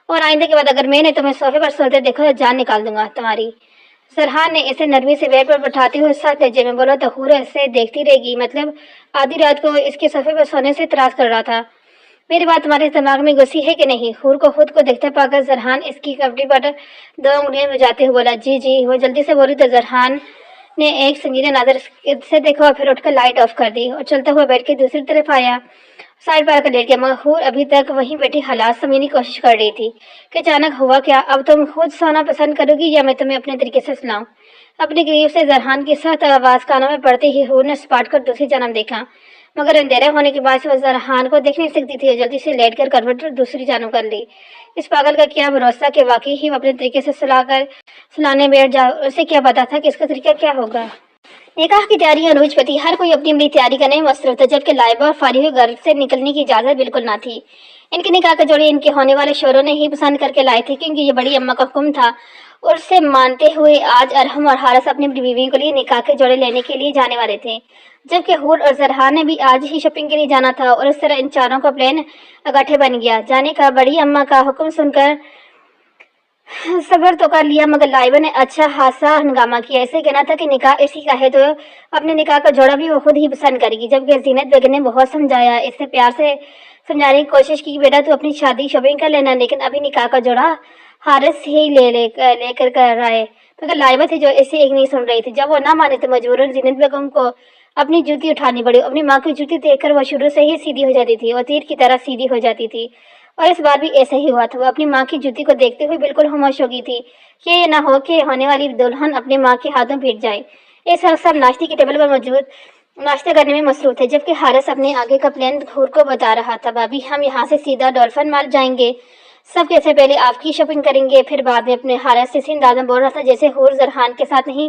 اور آئندہ کے بعد اگر میں نے تمہیں صوفے پر سوتے دیکھا تو جان نکال دوں گا تمہاری۔ زرحان نے اسے نرمی سے بیڈ پر بٹھاتے ہوئے سخت لہجے میں بولا تو حور اسے دیکھتی رہ گئی، مطلب آدھی رات کو اس کے صوفے پر سونے سے اعتراض کر رہا تھا۔ میری بات تمہارے دماغ میں گھسی ہے کہ نہیں؟ حور کو خود کو دیکھتا پا کر زرحان اس کی کمر پر 2 انگلیاں بجاتے ہوئے بولا، جی جی۔ وہ جلدی سے بولی تو زرحان نے ایک سنجیدہ نظر سے دیکھا اور پھر اٹھ کر لائٹ آف کر دی اور چلتا ہوا بیڈ کے دوسری طرف آیا، سائڈ پر آ کر لیٹ گیا۔ مگر حور ابھی تک وہیں بیٹھی حالات سمجھنے کی کوشش کر رہی تھی کہ اچانک ہوا کیا۔ اب تم خود سونا پسند کرو گی یا میں تمہیں اپنے طریقے سے سلاؤں؟ اپنے قریب سے زرحان کی سخت آواز کانوں میں پڑتے ہی حور نے سپاٹ کر دوسری جانب دیکھا، مگر اندھیرا ہونے کے بعد سے وہ زرحان کو دیکھ نہیں سکتی تھی اور جلدی سے لیٹ کر کروٹ دوسری جانب کر لی۔ اس پاگل کا کیا بھروسہ کہ واقعی ہی وہ اپنے طریقے سے سلانے بیٹھ جائے، اسے کیا پتا تھا کہ اس کا طریقہ کیا ہوگا۔ نکاح کی تیاری عروج پہ تھی، ہر کوئی اپنی اپنی تیاری کرنے میں مصروف تھا، جبکہ لائبہ اور فاریہ کو گھر سے نکلنے کی اجازت بالکل نہ تھی۔ ان کے نکاح کا جوڑے ان کے ہونے والے شوہروں نے ہی پسند کر کے لائے تھے، کیونکہ یہ بڑی اماں کا حکم تھا، اور اسے مانتے ہوئے آج ارحم اور حارث اپنی بیویوں کے لیے نکاح کے جوڑے لینے کے لیے جانے والے تھے، جبکہ حور اور زرحان نے بھی آج ہی شاپنگ کے لیے جانا تھا، اور اس طرح ان چاروں کا پلان اکٹھے بن گیا جانے کا۔ بڑی اماں کا حکم سن کر صبر تو کر لیا، مگر لائبہ نے اچھا خاصا ہنگامہ کیا۔ اسے کہنا تھا کہ نکاح اسی کا ہے تو اپنے نکاح کا جوڑا بھی وہ خود ہی پسند کرے گی، جبکہ زینت بیگم نے بہت سمجھایا، اسے پیار سے سمجھانے کی کوشش کی کہ بیٹا تو اپنی شادی شاپنگ کر لینا، لیکن ابھی نکاح کا جوڑا حارث ہی لے کر رہا ہے، مگر لائبہ تھی جو اسے ایک نہیں سن رہی تھی۔ جب وہ نہ مانے تو مجبوراً زینت بیگم کو اپنی جوتی اٹھانی پڑی۔ اپنی ماں کی جوتی دیکھ کر وہ شروع سے ہی سیدھی ہو جاتی تھی، وہ تیر کی طرح سیدھی ہو جاتی تھی، اور اس بار بھی ایسا ہی ہوا تھا۔ وہ اپنی ماں کی جوتی کو دیکھتے ہوئے بالکل خاموش ہو گئی تھی کہ یہ نہ ہو کہ ہونے والی دلہن اپنی ماں کے ہاتھوں پھٹ جائے۔ اس وقت سب ناشتے کی ٹیبل پر موجود ناشتہ کرنے میں مصروف تھے، جبکہ حارث اپنے آگے کا پلان حور کو بتا رہا تھا۔ بھابھی، ہم یہاں سے سیدھا ڈولفن مال جائیں گے، سب کیسے پہلے آپ کی شاپنگ کریں گے، پھر بعد میں اپنے۔ حارث اسی انداز میں بول رہا تھا جیسے حور زرحان کے ساتھ نہیں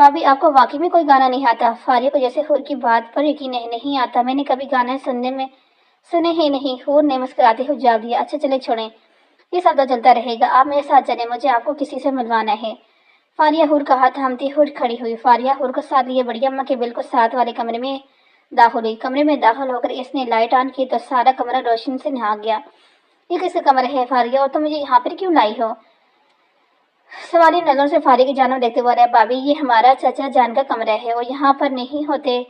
بھابھی آپ کو واقعی میں کوئی گانا نہیں آتا؟ فاریہ کو جیسے حور کی بات پر یقین نہیں آتا۔ میں نے کبھی گانے سنے ہی نہیں۔ حور نے مسکراتے ہوئے جواب دیا، اچھا چلے چھوڑیں، یہ سب تو چلتا رہے گا، آپ میرے ساتھ چلیں، مجھے آپ کو کسی سے ملوانا ہے۔ فاریہ حور کا ہاتھ تھامتی ہوئے کھڑی ہوئی۔ فاریہ حور کو ساتھ لیے بڑی اماں کے بالکل ساتھ والے کمرے میں داخل ہوئی۔ کمرے میں داخل ہو کر اس نے لائٹ آن کی تو سارا کمرہ روشنی سے نہا گیا۔ یہ کس کا کمرہ ہے فاریہ، اور تم مجھے یہاں پر کیوں لائی ہو؟ سوالی نظروں سے فاریہ کی جانب دیکھتے ہوئے، بھابھی یہ ہمارا چچا جان کا کمرہ ہے، وہ یہاں پر نہیں ہوتے،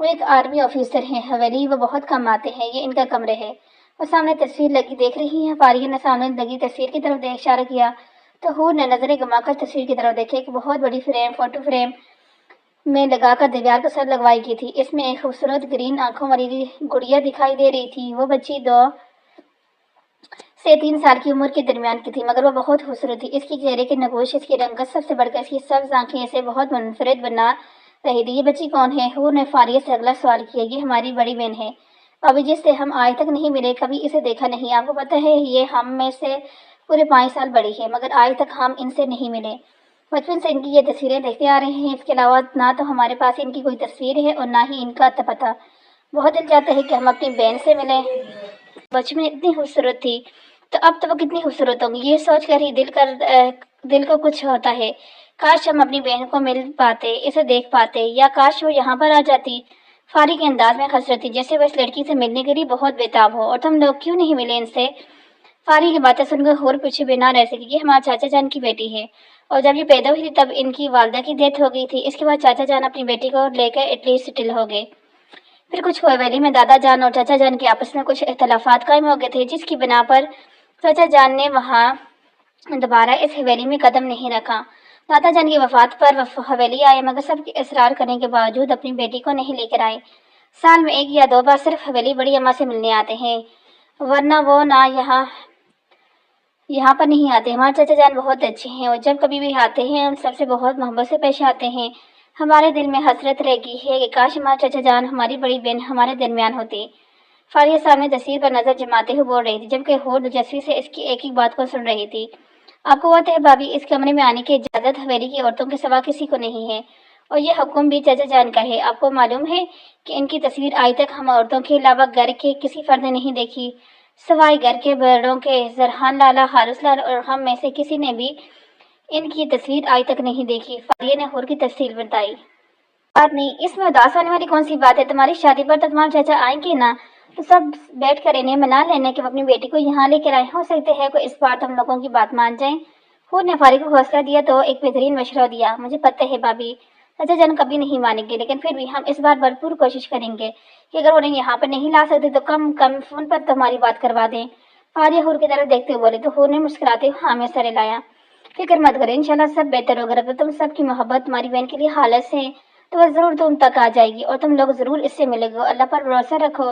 وہ ایک آرمی آفیسر ہیں، حویلی وہ بہت کم آتے ہیں، یہ ان کا کمرہ ہے۔ وہ سامنے تصویر لگی دیکھ رہی ہیں۔ فاریہ نے سامنے لگی تصویر کی طرف اشارہ کیا تو حور نے نظریں گھما کر تصویر کی طرف دیکھے۔ ایک بہت بڑی فوٹو فریم میں لگا کر دیوار پر سر لگوائی گئی تھی۔ اس میں ایک خوبصورت گرین آنکھوں والی گڑیا دکھائی دے رہی تھی۔ وہ بچی 2 سے 3 سال کی عمر کے درمیان کی تھی، مگر وہ بہت خوبصورت تھی۔ اس کی چہرے کی نگوش، اس کی رنگت، سب سے بڑھ کر اس کی سبز آنکھیں اسے بہت منفرد بنا رہی تھی۔ یہ بچی کون ہے؟ حور نے فاریہ سے اگلا سوال کیا۔ یہ ہماری بڑی بہن ہے ابھی، جس سے ہم آج تک نہیں ملے، کبھی اسے دیکھا نہیں۔ آپ کو پتہ ہے یہ ہم میں سے پورے 5 سال بڑی ہے، مگر آج تک ہم ان سے نہیں ملے۔ بچپن سے ان کی یہ تصویریں دیکھتے آ رہے ہیں، اس کے علاوہ نہ تو ہمارے پاس ان کی کوئی تصویر ہے اور نہ ہی ان کا پتہ۔ بہت دل چاہتا ہے کہ ہم اپنی بہن سے ملیں، بچپن میں اتنی خوبصورت تھی تو اب تو وہ کتنی خوبصورت ہوں گی، یہ سوچ کر ہی دل کو کچھ ہوتا ہے۔ کاش ہم اپنی بہن کو مل پاتے، اسے دیکھ پاتے، یا کاش وہ یہاں پر آ جاتی۔ فاریہ کے انداز میں حسرت تھی، جیسے وہ اس لڑکی سے ملنے کے لیے بہت بےتاب ہو۔ اور تم لوگ کیوں نہیں ملے ان سے؟ فاریہ کی باتیں سن کر حور پیچھے بھی نہ رہ سکی۔ یہ ہمارے چاچا جان کی بیٹی ہے، اور جب یہ پیدا ہوئی تھی تب ان کی والدہ کی ڈیتھ ہو گئی تھی۔ اس کے بعد چاچا جان اپنی بیٹی کو لے کر اٹلی سیٹل ہو گئے۔ پھر کچھ حویلی میں دادا جان اور چاچا جان کے آپس میں کچھ اختلافات قائم ہو گئے تھے، جس کی بنا پر چاچا جان نے وہاں دوبارہ اس حویلی میں قدم نہیں رکھا۔ دادا جان کی وفات پر وہ حویلی آئے، مگر سب کے اصرار کرنے کے باوجود اپنی بیٹی کو نہیں لے کر آئے۔ سال میں 1 یا 2 بار صرف حویلی بڑی اماں سے ملنے آتے ہیں، ورنہ وہ نہ یہاں پر نہیں آتے۔ ہمارے چاچا جان بہت اچھے ہیں، اور جب کبھی بھی آتے ہیں ان سب سے بہت محبت سے پیش آتے ہیں۔ ہمارے دل میں حسرت رہ گئی ہے کہ کاش ہمارے چاچا جان، ہماری بڑی بہن ہمارے درمیان ہوتے۔ فاریہ سامنے تصویر پر نظر جماتے ہوئے بول رہی تھی، جبکہ حور دلچسپی سے اس کی ایک ایک بات کو سن رہی تھی۔ آپ کو بات ہے بھابھی، اس کمرے میں آنے کی اجازت حویلی کی عورتوں کے سوا کسی کو نہیں ہے، اور یہ حکم بھی چاچا جان کا ہے۔ آپ کو معلوم ہے کہ ان کی تصویر آج تک ہم عورتوں کے علاوہ گھر کے کسی فرد نے نہیں دیکھی، سوائے گھر کے بڑوں کے، زرحان لالا، حارث لال اور ہم میں سے کسی نے بھی ان کی تصویر آج تک نہیں دیکھی۔ فاریہ نے حور کی تفصیل بتائی۔ بات نہیں، اس میں اداس ہونے والی کون سی بات ہے؟ تمہاری شادی پر تو تمہارے چاچا آئیں گے نا، تو سب بیٹھ کر انہیں منا لینا کہ وہ اپنی بیٹی کو یہاں لے کر آئے۔ ہو سکتے ہے کوئی اس بار تم لوگوں کی بات مان جائیں۔ حور نے فاریہ کو حوصلہ دیا تو ایک بہترین مشورہ دیا، مجھے پتہ ہے بھابھی، چاچا جان کبھی نہیں مانیں گے، لیکن پھر بھی ہم اس بار بھرپور کوشش کریں گے کہ اگر انہیں یہاں پر نہیں لا سکتے تو کم فون پر تمہاری بات کروا دیں۔ فاریہ حور کی طرف دیکھتے ہوئے بولی تو حور نے مسکراتے ہوئے ہاں میں سر ہلایا۔ فکر مت کرو، انشاءاللہ سب بہتر ہوگا۔ اگر تم سب کی محبت تمہاری بہن کے لیے خالص ہے تو وہ ضرور تم تک آ جائے گی، اور تم لوگ ضرور اس سے ملے گے، اللہ پر بھروسہ رکھو۔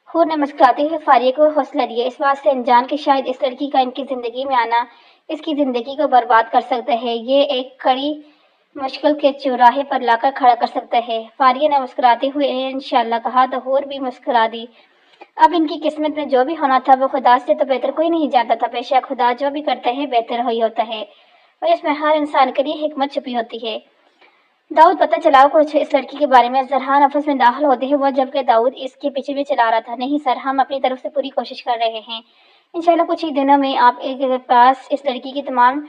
حور نے مسکراتے ہوئے فاریہ کو حوصلہ دیا، اس بات سے انجان کہ شاید اس لڑکی کا ان کی زندگی میں آنا اس کی زندگی کو برباد کر سکتا ہے، یہ ایک کڑی مشکل کے چوراہے پر لا کر کھڑا کر سکتا ہے۔ فاریہ نے مسکراتے ہوئے انشاءاللہ کہا تو حور بھی مسکرا دی۔ اب ان کی قسمت میں جو بھی ہونا تھا وہ خدا سے تو بہتر کوئی نہیں جانتا تھا، بے شک خدا جو بھی کرتا ہے بہتر ہی ہوتا ہے، اور اس میں ہر انسان کے لیے حکمت چھپی ہوتی ہے۔ داؤد پتہ چلا کچھ اس لڑکی کے بارے میں؟ زرحان آفس میں داخل ہوتے ہیں وہ، جبکہ داؤد اس کے پیچھے بھی چلا رہا تھا۔ نہیں سر، ہم اپنی طرف سے پوری کوشش کر رہے ہیں، انشاءاللہ کچھ ہی دنوں میں آپ کے پاس اس لڑکی کی تمام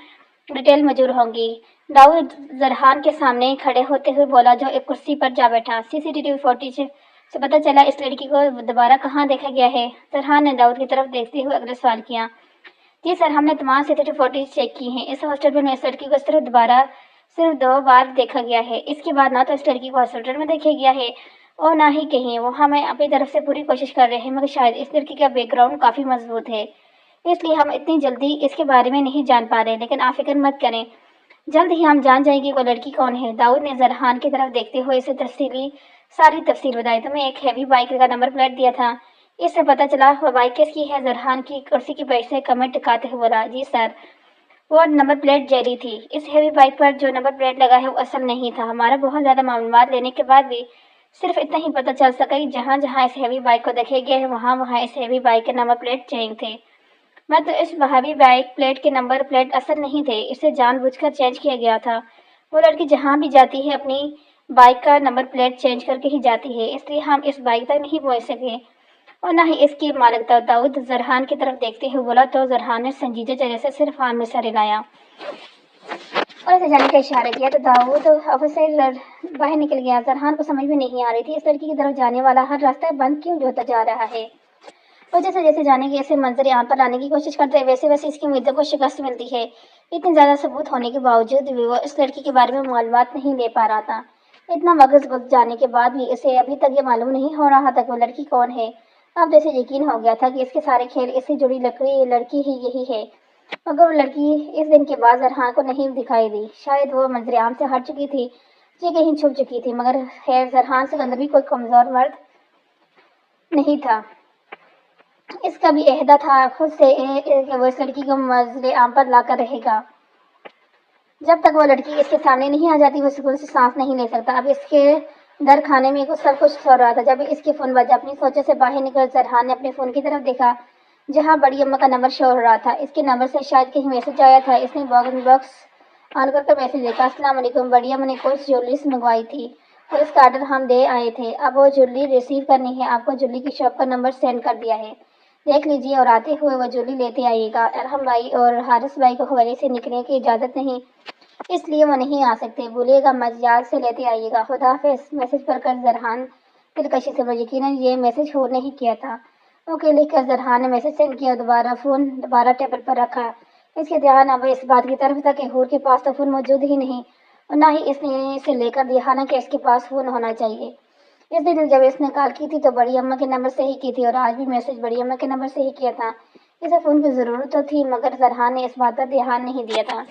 ڈیٹیل موجود ہوں گی۔ داؤد زرحان کے سامنے کھڑے ہوتے ہوئے بولا، جو ایک کرسی پر جا بیٹھا۔ CCTV فوٹیج سے پتہ چلا اس لڑکی کو دوبارہ کہاں دیکھا گیا ہے؟ زرحان نے داؤد کی طرف دیکھتے ہوئے اگلا سوال کیا۔ جی سر، ہم نے تمام CCTV فوٹیج چیک کی ہیں، اس ہاسپٹل میں اس لڑکی کو صرف 2 بار دیکھا گیا ہے، اس کے بعد نہ تو اس لڑکی کو ہاسپٹل میں دیکھا گیا ہے اور نہ ہی کہیں۔ وہ ہم اپنی طرف سے پوری کوشش کر رہے ہیں، مگر شاید اس لڑکی کا بیک گراؤنڈ کافی مضبوط ہے، اس لیے ہم اتنی جلدی اس کے بارے میں نہیں جان پا رہے، لیکن آپ فکر مت کریں، جلد ہی ہم جان جائیں گے وہ لڑکی کون ہے۔ داؤد نے زرحان کی طرف دیکھتے ہوئے اسے ساری تفصیل بتائی۔ تمہیں ایک ہیوی بائک کا نمبر پلیٹ دیا تھا، اس سے پتہ چلا وہ بائک کس کی ہے؟ زرحان کی کرسی کی بیٹھ سے کمر ٹکاتے ہوئے بولا، جی سر، وہ نمبر پلیٹ جعلی تھی، اس ہیوی بائک پر جو نمبر پلیٹ لگا ہے وہ اصل نہیں تھا۔ ہمارا بہت زیادہ معلومات لینے کے بعد بھی صرف اتنا ہی پتہ چل سکا کہ جہاں جہاں اس ہیوی بائک کو دیکھا گیا ہے وہاں وہاں اس ہیوی بائک کے نمبر پلیٹ چینج تھے، مگر اس ہیوی بائک پلیٹ کے نمبر پلیٹ اصل نہیں تھے، اسے جان بوجھ کر چینج کیا گیا تھا۔ وہ لڑکی جہاں بھی جاتی ہے اپنی بائک کا نمبر پلیٹ چینج کر کے ہی جاتی ہے، اس لیے ہم اس بائک تک نہیں پہنچ سکے اور نہ ہی اس کی مالک تھا۔ داؤد زرحان کی طرف دیکھتے ہوئے بولا تو زرحان نے سنجیدہ چہرے سے صرف ہاں میں سر ہلایا اور اسے جانے کا اشارہ کیا تو داؤد آفس سے باہر نکل گیا۔ زرحان کو سمجھ میں نہیں آ رہی تھی اس لڑکی کی طرف جانے والا ہر راستہ بند کیوں ہوتا جا رہا ہے، اور جیسے جیسے جانے کے ایسے منظر عام پر لانے کی کوشش کرتے ہیں ویسے ویسے اس کی امیدوں کو شکست ملتی ہے۔ اتنے زیادہ ثبوت ہونے کے باوجود بھی وہ اس لڑکی کے بارے میں معلومات نہیں لے پا رہا تھا۔ اتنا وقت گزر جانے کے بعد بھی اسے ابھی تک یہ معلوم نہیں ہو رہا تھا کہ وہ لڑکی کون ہے۔ اب جیسے یقین ہو گیا تھا کہ اس کے سارے کھیل اس سے جڑی لڑکی ہی یہی ہے، مگر وہ لڑکی اس دن کے بعد زرحان کو نہیں دکھائی دی۔ شاید وہ منظر عام سے ہٹ چکی تھی یا کہیں چھپ چکی تھی، مگر خیر زرحان سے اندر بھی کوئی کمزور مرد نہیں تھا۔ اس کا بھی عہدہ تھا خود سے کہ وہ اس لڑکی کو منظر عام پر لا کر رہے گا۔ جب تک وہ لڑکی اس کے سامنے نہیں آ جاتی وہ سکون سے سانس نہیں لے سکتا۔ اب اس کے در کھانے میں سب کچھ ہو رہا تھا۔ جب اس کے فون بجا اپنی سوچوں سے باہر نکل زرحان نے اپنے فون کی طرف دیکھا جہاں بڑی اماں کا نمبر شو ہو رہا تھا۔ اس کے نمبر سے شاید کہیں میسج آیا تھا۔ اس نے باکس آن کر میسج دیکھا۔ السلام علیکم، بڑی اماں نے کچھ جویلریز منگوائی تھی اور اس کا آرڈر ہم دے آئے تھے، اب وہ جویلری ریسیو کرنی ہے، آپ کو جویلری کی شاپ کا نمبر سینڈ کر دیا ہے، دیکھ لیجیے اور آتے ہوئے وہ جویلری لیتے آئیے گا۔ ارحم بھائی اور حارث بھائی کو حوالے سے نکلنے کی اجازت نہیں، اس لیے وہ نہیں آ سکتے، بھولیے گا مت، یاد سے لیتے آئیے گا، خدا حافظ۔ میسج پڑھ کر زرحان دلکشی سے یقیناً یہ میسج ہور نہیں کیا تھا۔ اوکے لکھ کر زرحان نے میسج سینڈ کیا، فون دوبارہ ٹیبل پر رکھا۔ اس کے دھیان اب اس بات کی طرف تھا کہ حور کے پاس تو فون موجود ہی نہیں اور نہ ہی اس نے اسے لے کر دیا، حالانکہ اس کے پاس فون ہونا چاہیے۔ اس دن جب اس نے کال کی تھی تو بڑی اماں کے نمبر سے ہی کی تھی اور آج بھی میسج بڑی اماں کے نمبر سے ہی کیا تھا۔ اسے فون کی ضرورت تو تھی مگر زرحان نے اس بات پر دھیان نہیں دیا تھا۔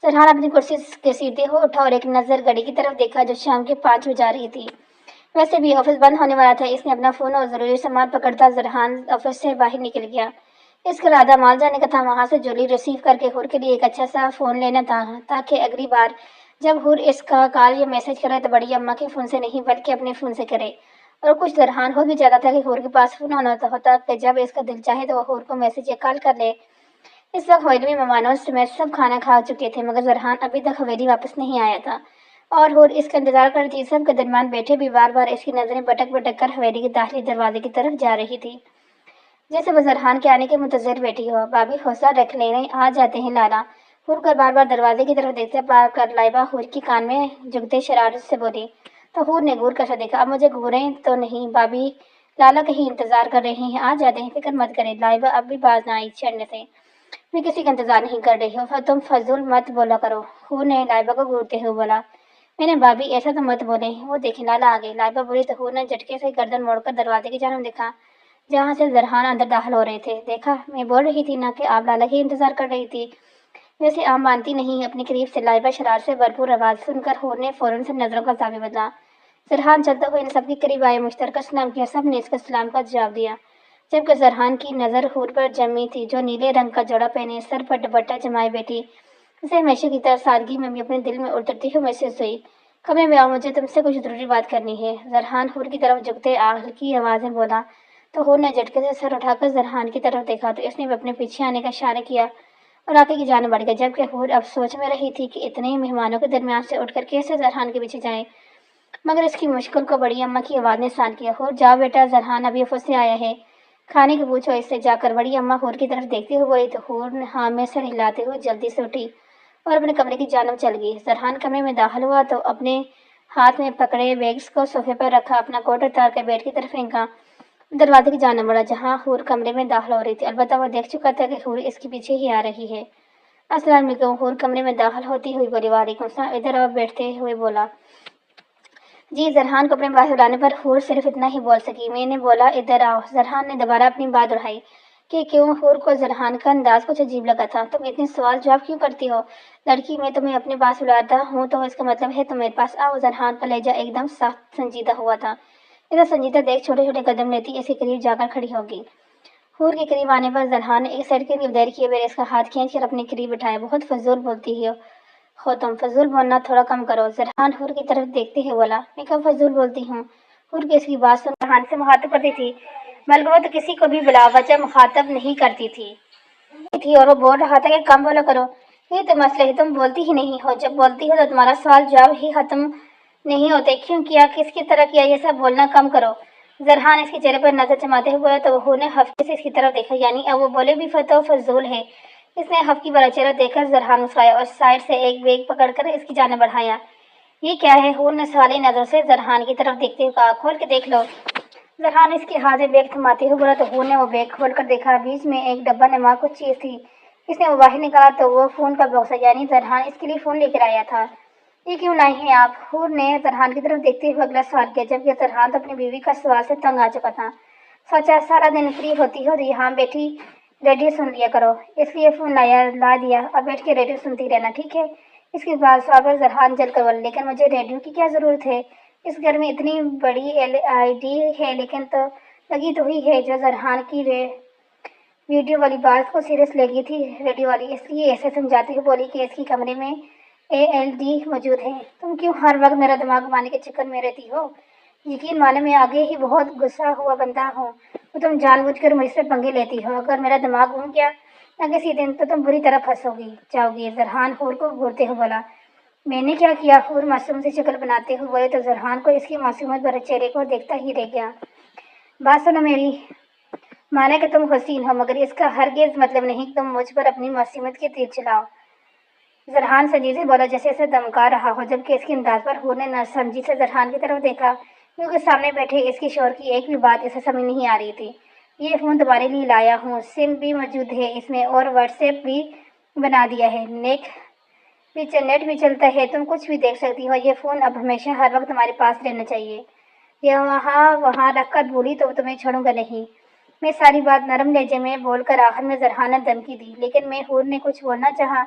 زرحان اپنی کرسی کے سیدھے ہو اٹھا اور ایک نظر گھڑی کی طرف دیکھا جو شام کے 5 بجا رہی تھی۔ ویسے بھی آفس بند ہونے والا تھا، اس نے اپنا فون اور ضروری سامان پکڑتا زرحان آفس سے باہر نکل گیا۔ اس کا ارادہ مال جانے کا تھا، وہاں سے جولی ریسیو کر کے حور کے لیے ایک اچھا سا فون لینا تھا تاکہ اگلی بار جب حور اس کا کال یا میسج کرے تو بڑی اماں کے فون سے نہیں بلکہ اپنے فون سے کرے۔ اور کچھ زرحان ہو بھی جاتا تھا کہ حور کے پاس فون ہوتا کہ جب اس کا دل چاہے تو وہ حور کو میسج یا کال کر لے۔ اس وقت حویلی میں مہمانوں سمیت سب کھانا کھا چکے تھے مگر زرحان ابھی تک حویلی واپس نہیں آیا تھا اور حور اس کا انتظار کر رہی تھی۔ سب کے درمیان بیٹھے بھی بار بار اس کی نظریں بٹک بٹک کر حویلی کے داخلی دروازے کی طرف جا رہی تھی، جیسے وہ زرحان کے آنے کے منتظر بیٹھی ہو۔ بھابھی حوصلہ رکھ لینے، آ جاتے ہیں لالا، حور کا بار بار دروازے کی طرف دیکھتے پار کر لائبہ حور کی کان میں جھکتے شرارت سے بولی تو حور نے گور کر دیکھا، اب مجھے گوریں تو نہیں بھابھی، لالا کہیں انتظار کر رہے ہیں، آ جاتے ہیں، فکر مت کریں۔ لائبہ اب بھی باز نہ آئی چڑھنے سے، میں کسی کا انتظار نہیں کر رہی ہوں، تم فضول مت بولا کرو، حور نے لائبہ کو گورتے ہوئے بولا۔ میں نے بھابھی ایسا تو مت بولے، وہ دیکھیں لالا آ گئے، لائبہ بولی تو حور نے جھٹکے سے گردن موڑ کر دروازے کی جانب دیکھا جہاں سے زرحان اندر داخل ہو رہے تھے۔ دیکھا، میں بول رہی تھی نا کہ آپ لالا کی انتظار کر رہی تھی۔ ویسے آپ مانتی نہیں اپنے قریب سے، لائبہ شرارت سے بھرپور آواز سن کر حور نے فوراً سے نظروں کا زاویہ بدلا۔ زرحان چلتے ہوئے ان سب کے قریب آئے، مشترکہ سلام کیا، سب نے اس کا سلام کا جواب دیا، جبکہ زرحان کی نظر حور پر جمی تھی جو نیلے رنگ کا جوڑا پہنے سر پر دوپٹہ جمائے بیٹھی، اسے ہمیشہ کی طرح سادگی میں بھی اپنے دل میں اترتی ہوئی محسوس ہوئی۔ کمرے میں آؤ، مجھے تم سے کچھ ضروری بات کرنی ہے، زرحان حور کی طرف جھکتے ہلکی آواز میں بولا تو حور نے جھٹکے سے سر اٹھا کر زرحان کی طرف دیکھا تو اس نے بھی اپنے پیچھے آنے کا اشارہ کیا اور آگے کی جانب بڑھ گیا، جبکہ حور اب سوچ میں رہی تھی کہ اتنے مہمانوں کے درمیان سے اٹھ کر کیسے زرحان کے پیچھے جائے، مگر اس کی مشکل کو بڑی اماں کی آواز نے آسان کیا، حور جاؤ بیٹا، زرحان ابھی آفس سے آیا ہے، کھانے کو پوچھو اس سے جا کر۔ بڑی اماں حور کی طرف دیکھتے ہوئے بولی تو حور ہاں میں سر ہلاتے ہوئے جلدی سے اٹھی اور اپنے کمرے کی جانب چل گئی۔ زرحان کمرے میں داخل ہوا تو اپنے ہاتھ میں پکڑے بیگز کو صوفے پر رکھا، اپنا کوٹ اتار کر بیڈ کی طرف پھینکا، دروازے کی جانب بڑھا جہاں حور کمرے میں داخل ہو رہی تھی، البتہ وہ دیکھ چکا تھا کہ حور اس کے پیچھے ہی آ رہی ہے۔ السلام علیکم، حور کمرے میں داخل ہوتی ہوئی بولی۔ وعلیکم السلام، ادھر آؤ، بیٹھتے ہوئے بولا۔ جی، زرحان کو اپنے باہر بلانے پر حور صرف اتنا ہی بول سکی، میں نے بولا ادھر آؤ۔ زرحان نے دوبارہ اپنی بات دہرائی کہ کیوں؟ حور کو زرحان کا انداز کچھ عجیب لگا تھا۔ تم اتنے سوال جواب کیوں کرتی ہو لڑکی، میں تمہیں اپنے پاس بلاتا ہوں تو اس کا مطلب ہے تم میرے پاس آؤ۔ زرحان کا لہجہ ایک دم سخت سنجیدہ ہوا تھا، ادھر سنجیدہ دیکھ چھوٹے چھوٹے قدم لیتی اس کے قریب جا کر کھڑی ہوگی۔ حور کے قریب آنے پر زرحان نے ایک سائڈ کے لیے دیر کیے بغیر اس کا ہاتھ کھینچ کر اپنے قریب بٹھایا۔ بہت فضول بولتی ہو تم، فضول بولنا تھوڑا کم کرو، زرحان حور کی طرف دیکھتے ہوئے بولا۔ میں کب فضول بولتی ہوں؟ حور کی اس کی بات سن زرحان سے مخاطب کرتی تھی، بلکہ وہ تو کسی کو بھی بلا وجہ مخاطب نہیں کرتی تھی اور وہ بول رہا تھا کہ کم بولا کرو، یہ تو مسئلہ ہے، تم بولتی ہی نہیں ہو، جب بولتی ہو تو تمہارا سوال جواب ہی ختم نہیں ہوتے۔ کیوں کیا، کس کی طرح کیا، یہ سب بولنا کم کرو۔ زرحان اس کے چہرے پر نظر جماتے ہوئے بولا تو وہ نے ہفتے سے اس کی طرف دیکھا، یعنی اب وہ بولے بھی تو فضول ہے۔ اس نے ہف کی والا چہرہ دیکھ کر زرحان مسکرایا اور سائڈ سے ایک بیگ پکڑ کر اس کی جانب بڑھایا۔ یہ کیا ہے؟ حور نے سوالی نظر سے زرحان کی طرف دیکھتے ہوئے کہا، کھول کے دیکھ لو۔ زرحان اس کے ہاتھ میں بیگ تھماتے ہوئے بولا تو حور نے وہ بیگ کھول کر دیکھا، بیچ میں ایک ڈبہ نما کچھ چیز تھی۔ اس نے وہ باہر نکالا تو وہ فون کا باکس ہے، یعنی زرحان اس کے لیے فون لے کر آیا تھا۔ یہ کیوں لائے ہیں آپ؟ حور نے زرحان کی طرف دیکھتے ہوئے اگلا سوال کیا، جبکہ زرحان تو اپنی بیوی کا سوال سے تنگ آ چکا تھا۔ سوچا سارا دن فری ہوتی ہو تو یہاں بیٹھی ریڈیو سن لیا کرو، اس لیے فون لا دیا، اب بیٹھ کے ریڈیو سنتی رہنا، ٹھیک ہے؟ اس کے بعد سوال پر زرحان جل کر بولا، لیکن مجھے ریڈیو کی کیا ضرورت ہے؟ اس گھر میں اتنی بڑی LED ہے، لیکن تو لگی تو ہوئی ہے۔ جو زرحان کی ویڈیو والی بات کو سیریس لے گئی تھی ریڈیو والی، اس لیے ایسے سمجھاتے ہوئے بولی کہ اس کی کمرے میں ALD موجود ہے۔ تم کیوں ہر وقت میرا دماغ گھمانے کے چکر میں رہتی ہو؟ یقین مانو میں آگے ہی بہت غصہ ہوا بندہ ہوں، تو تم جان بوجھ کر مجھ سے پنگے لیتی ہو۔ اگر میرا دماغ گھوم گیا نہ کسی دن تو تم بری طرح جاؤ گی۔ زرحان حور کو گھورتے ہوئے بولا، میں نے کیا کیا؟ حور معصوم سی شکل بناتے ہوئے بولے تو زرحان کو اس کی معصومیت بھرے چہرے کو دیکھتا ہی رہ گیا۔ بات سنو میری، مانا کہ تم حسین ہو، مگر اس کا ہرگز مطلب نہیں کہ تم مجھ پر اپنی معصومیت کے تیر چلاؤ۔ زرحان سنجیدے بولا جیسے اسے دمکا رہا ہو، جبکہ اس کے انداز پر حور نے ناسمجھی سے زرحان کی طرف دیکھا، کیونکہ سامنے بیٹھے اس کے شوہر کی ایک بھی بات اسے سمجھ نہیں آ رہی تھی۔ یہ فون تمہارے لیے لایا ہوں، سم بھی موجود ہے اس میں اور واٹس ایپ بھی بنا دیا ہے، نیٹ بھی چلتا ہے، تم کچھ بھی دیکھ سکتی ہو۔ یہ فون اب ہمیشہ ہر وقت تمہارے پاس رہنا چاہیے۔ یہ وہاں رکھ کر بولی تو تمہیں چھوڑوں گا نہیں۔ میں ساری بات نرم لہجے میں بول کر آخر میں زرحان نے دھمکی دی، لیکن میں حور نے کچھ بولنا چاہا،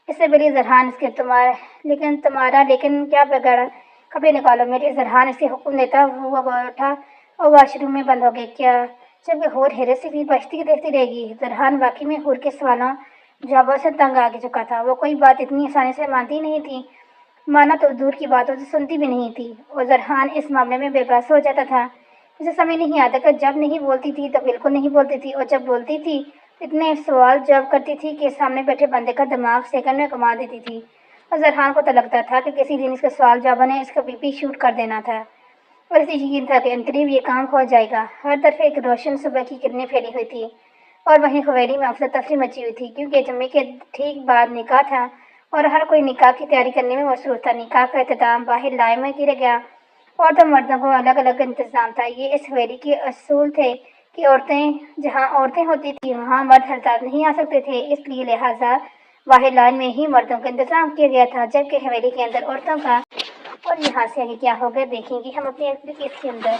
اس سے بولی زرحان اس کے تمہارا لیکن کیا بگاڑا؟ کپڑے نکالو میرے۔ زرحان اسے حکم دیتا ہوا اٹھا اور واش روم میں بند ہو گیا۔ کیا؟ جبکہ حور حیرت سے بھی بچتی دیکھتی رہ گئی۔ زرحان واقعی میں حور کے سوالوں جوابوں سے تنگ آ چکا تھا، وہ کوئی بات اتنی آسانی سے مانتی نہیں تھی، مانا تو دور کی باتوں سے سنتی بھی نہیں تھی، اور زرحان اس معاملے میں بے بس ہو جاتا تھا۔ اسے سمجھ نہیں آتا کہ جب نہیں بولتی تھی تو بالکل نہیں بولتی تھی، اور جب بولتی تھی اتنے سوال جواب کرتی تھی کہ سامنے بیٹھے بندے کا دماغ سیکنڈ میں گھما دیتی تھی۔ اور زرحان کو تو لگتا تھا کہ کسی دن اس کے سوال جوابوں نے اس کا BP شوٹ کر دینا تھا، اور اسے یقین تھا کہ عنقریب یہ کام ہو جائے گا۔ ہر طرف ایک روشن صبح کی کرنیں پھیلی ہوئی تھی، اور وہیں حویلی میں افراتفری مچی ہوئی تھی، کیونکہ جمعے کے ٹھیک بعد نکاح تھا اور ہر کوئی نکاح کی تیاری کرنے میں مصروف تھا۔ نکاح کا اختتام باہر لائے میں کیا گیا، عورتوں مردوں کو الگ الگ انتظام تھا۔ یہ اس حویلی کے اصول تھے کہ جہاں عورتیں ہوتی تھیں وہاں مرد حضرات نہیں آ سکتے تھے، اس لیے لہٰذا باہر لائن میں ہی مردوں کا انتظام کیا گیا تھا، جبکہ حویلی کے اندر عورتوں کا۔ اور یہاں سے آگے کیا ہوگا دیکھیں گے ہم اپنے اگلی کیس کے اندر۔